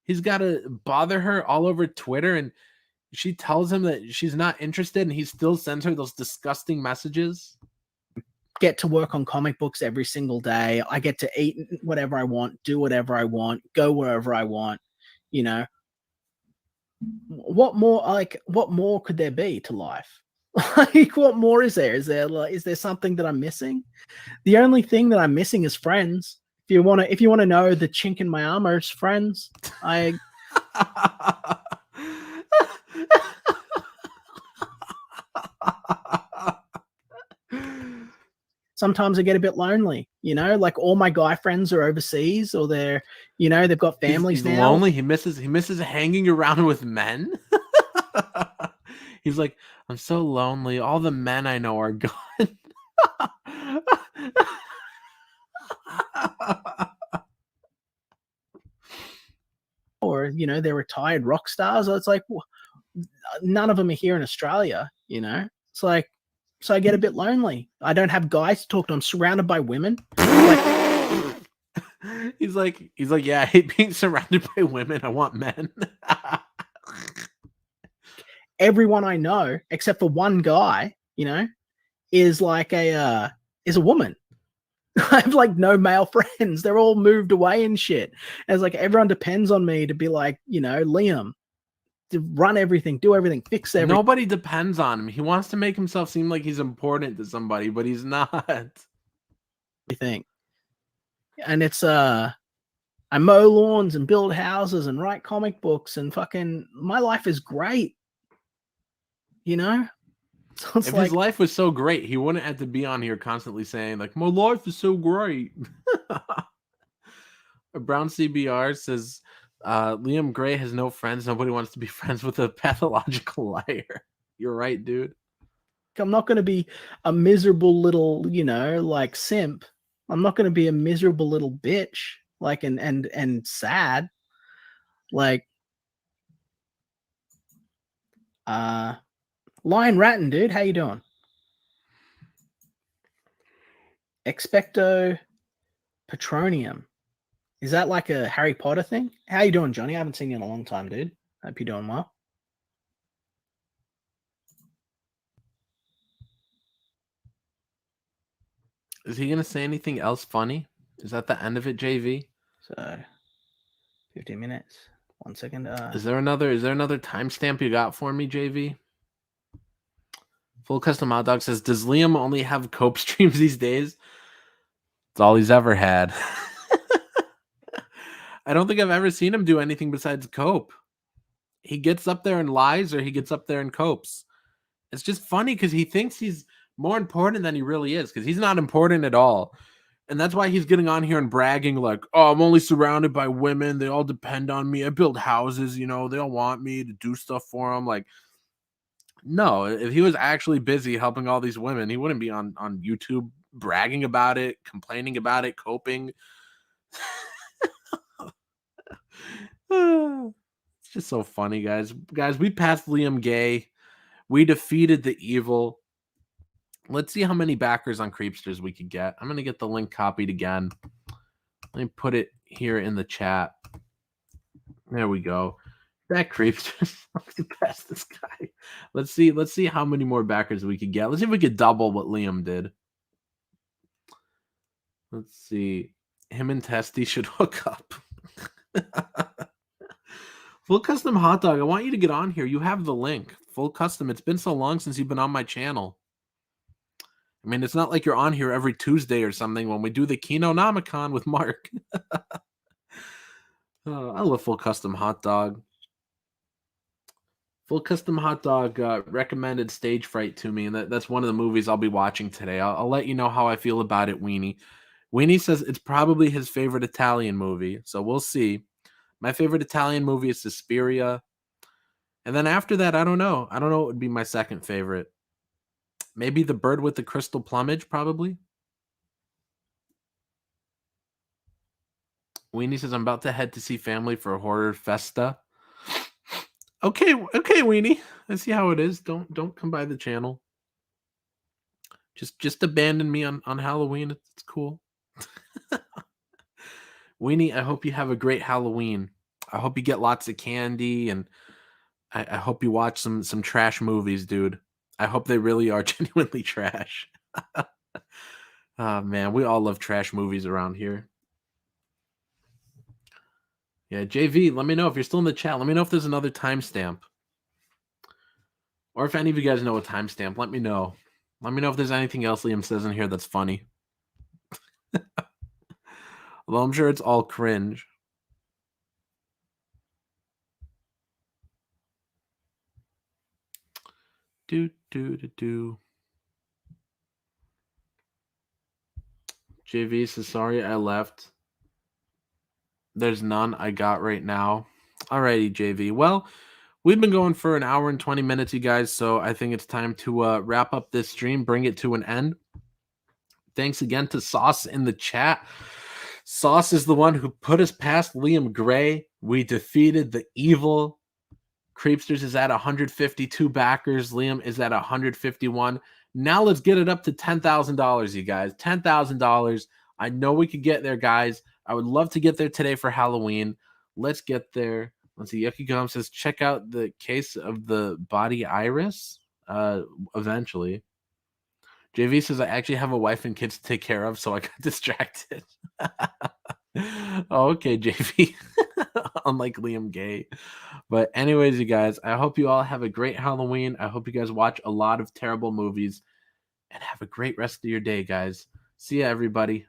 He's got to bother her all over Twitter, and she tells him that she's not interested, and he still sends her those disgusting messages. Get to work on comic books every single day. I get to eat whatever I want, do whatever I want, go wherever I want. You know, what more could there be to life? Like, what more is there? Is there something that I'm missing? The only thing that I'm missing is friends. If you want to know the chink in my armor is friends. Sometimes I get a bit lonely, you know, like all my guy friends are overseas or they're, you know, they've got families he's now. Lonely. He misses hanging around with men. He's like, I'm so lonely. All the men I know are gone. Or, you know, they're retired rock stars. It's like, none of them are here in Australia, you know? It's like, so I get a bit lonely. I don't have guys to talk to. I'm surrounded by women. Like, He's like, yeah, I hate being surrounded by women. I want men. Everyone I know, except for one guy, is like a woman. I have like no male friends. They're all moved away and shit. And it's like everyone depends on me to be like, Liam, to run everything, do everything, fix everything. Nobody depends on him. He wants to make himself seem like he's important to somebody, but he's not. Everything. And it's I mow lawns and build houses and write comic books and fucking my life is great. So if his life was so great, he wouldn't have to be on here constantly saying, like, my life is so great. Brown CBR says, Liam Gray has no friends. Nobody wants to be friends with a pathological liar. You're right, dude. I'm not going to be a miserable little, like simp. I'm not going to be a miserable little bitch, like, and sad. Like, Lion Ratton, dude, how you doing? Expecto Patronium. Is that like a Harry Potter thing? How you doing, Johnny? I haven't seen you in a long time, dude. Hope you're doing well. Is he going to say anything else funny? Is that the end of it, JV? So, 15 minutes. 1 second. Is there another timestamp you got for me, JV? Full Custom Hot Dog says, does Liam only have cope streams these days? It's all he's ever had. I don't think I've ever seen him do anything besides cope. He gets up there and lies or he gets up there and copes. It's just funny because he thinks he's more important than he really is because he's not important at all. And that's why he's getting on here and bragging like, oh, I'm only surrounded by women. They all depend on me. I build houses, they all want me to do stuff for them. Like, no, if he was actually busy helping all these women, he wouldn't be on YouTube bragging about it, complaining about it, coping. It's just so funny, guys. Guys, we passed Liam Gay. We defeated the evil. Let's see how many backers on Creepsters we could get. I'm going to get the link copied again. Let me put it here in the chat. There we go. That Creepsters. Let's pass this guy. Let's see how many more backers we could get. Let's see if we could double what Liam did. Let's see. Him and Testy should hook up. Full Custom Hot Dog, I want you to get on here. You have the link. Full Custom. It's been so long since you've been on my channel. I mean, it's not like you're on here every Tuesday or something when we do the Kinonomicon with Mark. Oh, I love Full Custom Hot Dog. Full Custom Hot Dog recommended Stage Fright to me, and that's one of the movies I'll be watching today. I'll let you know how I feel about it, Weenie. Weenie says it's probably his favorite Italian movie, so we'll see. My favorite Italian movie is Suspiria. And then after that, I don't know. I don't know what would be my second favorite. Maybe The Bird with the Crystal Plumage, probably. Weenie says, I'm about to head to see family for a horror festa. Okay, Weenie. I see how it is. Don't come by the channel. Just abandon me on Halloween. It's cool. Weenie, I hope you have a great Halloween. I hope you get lots of candy, and I hope you watch some trash movies, dude. I hope they really are genuinely trash. Oh, man, we all love trash movies around here. Yeah, JV, let me know if you're still in the chat. Let me know if there's another timestamp. Or if any of you guys know a timestamp, let me know. Let me know if there's anything else Liam says in here that's funny. Although I'm sure it's all cringe. Do. JV says, sorry, I left. There's none I got right now. Alrighty, JV. Well, we've been going for an hour and 20 minutes, you guys, so I think it's time to wrap up this stream, bring it to an end. Thanks again to Sauce in the chat. Sauce is the one who put us past Liam Gray. We defeated the evil. Creepsters is at 152 backers. Liam is at 151. Now let's get it up to $10,000, you guys. $10,000. I know we could get there, guys. I would love to get there today for Halloween. Let's get there. Let's see. Yucky Gum says, check out the case of the body iris eventually. JV says, I actually have a wife and kids to take care of, so I got distracted. Okay, JV. Unlike Liam Gay. But anyways, you guys, I hope you all have a great Halloween. I hope you guys watch a lot of terrible movies and have a great rest of your day, guys. See ya, everybody.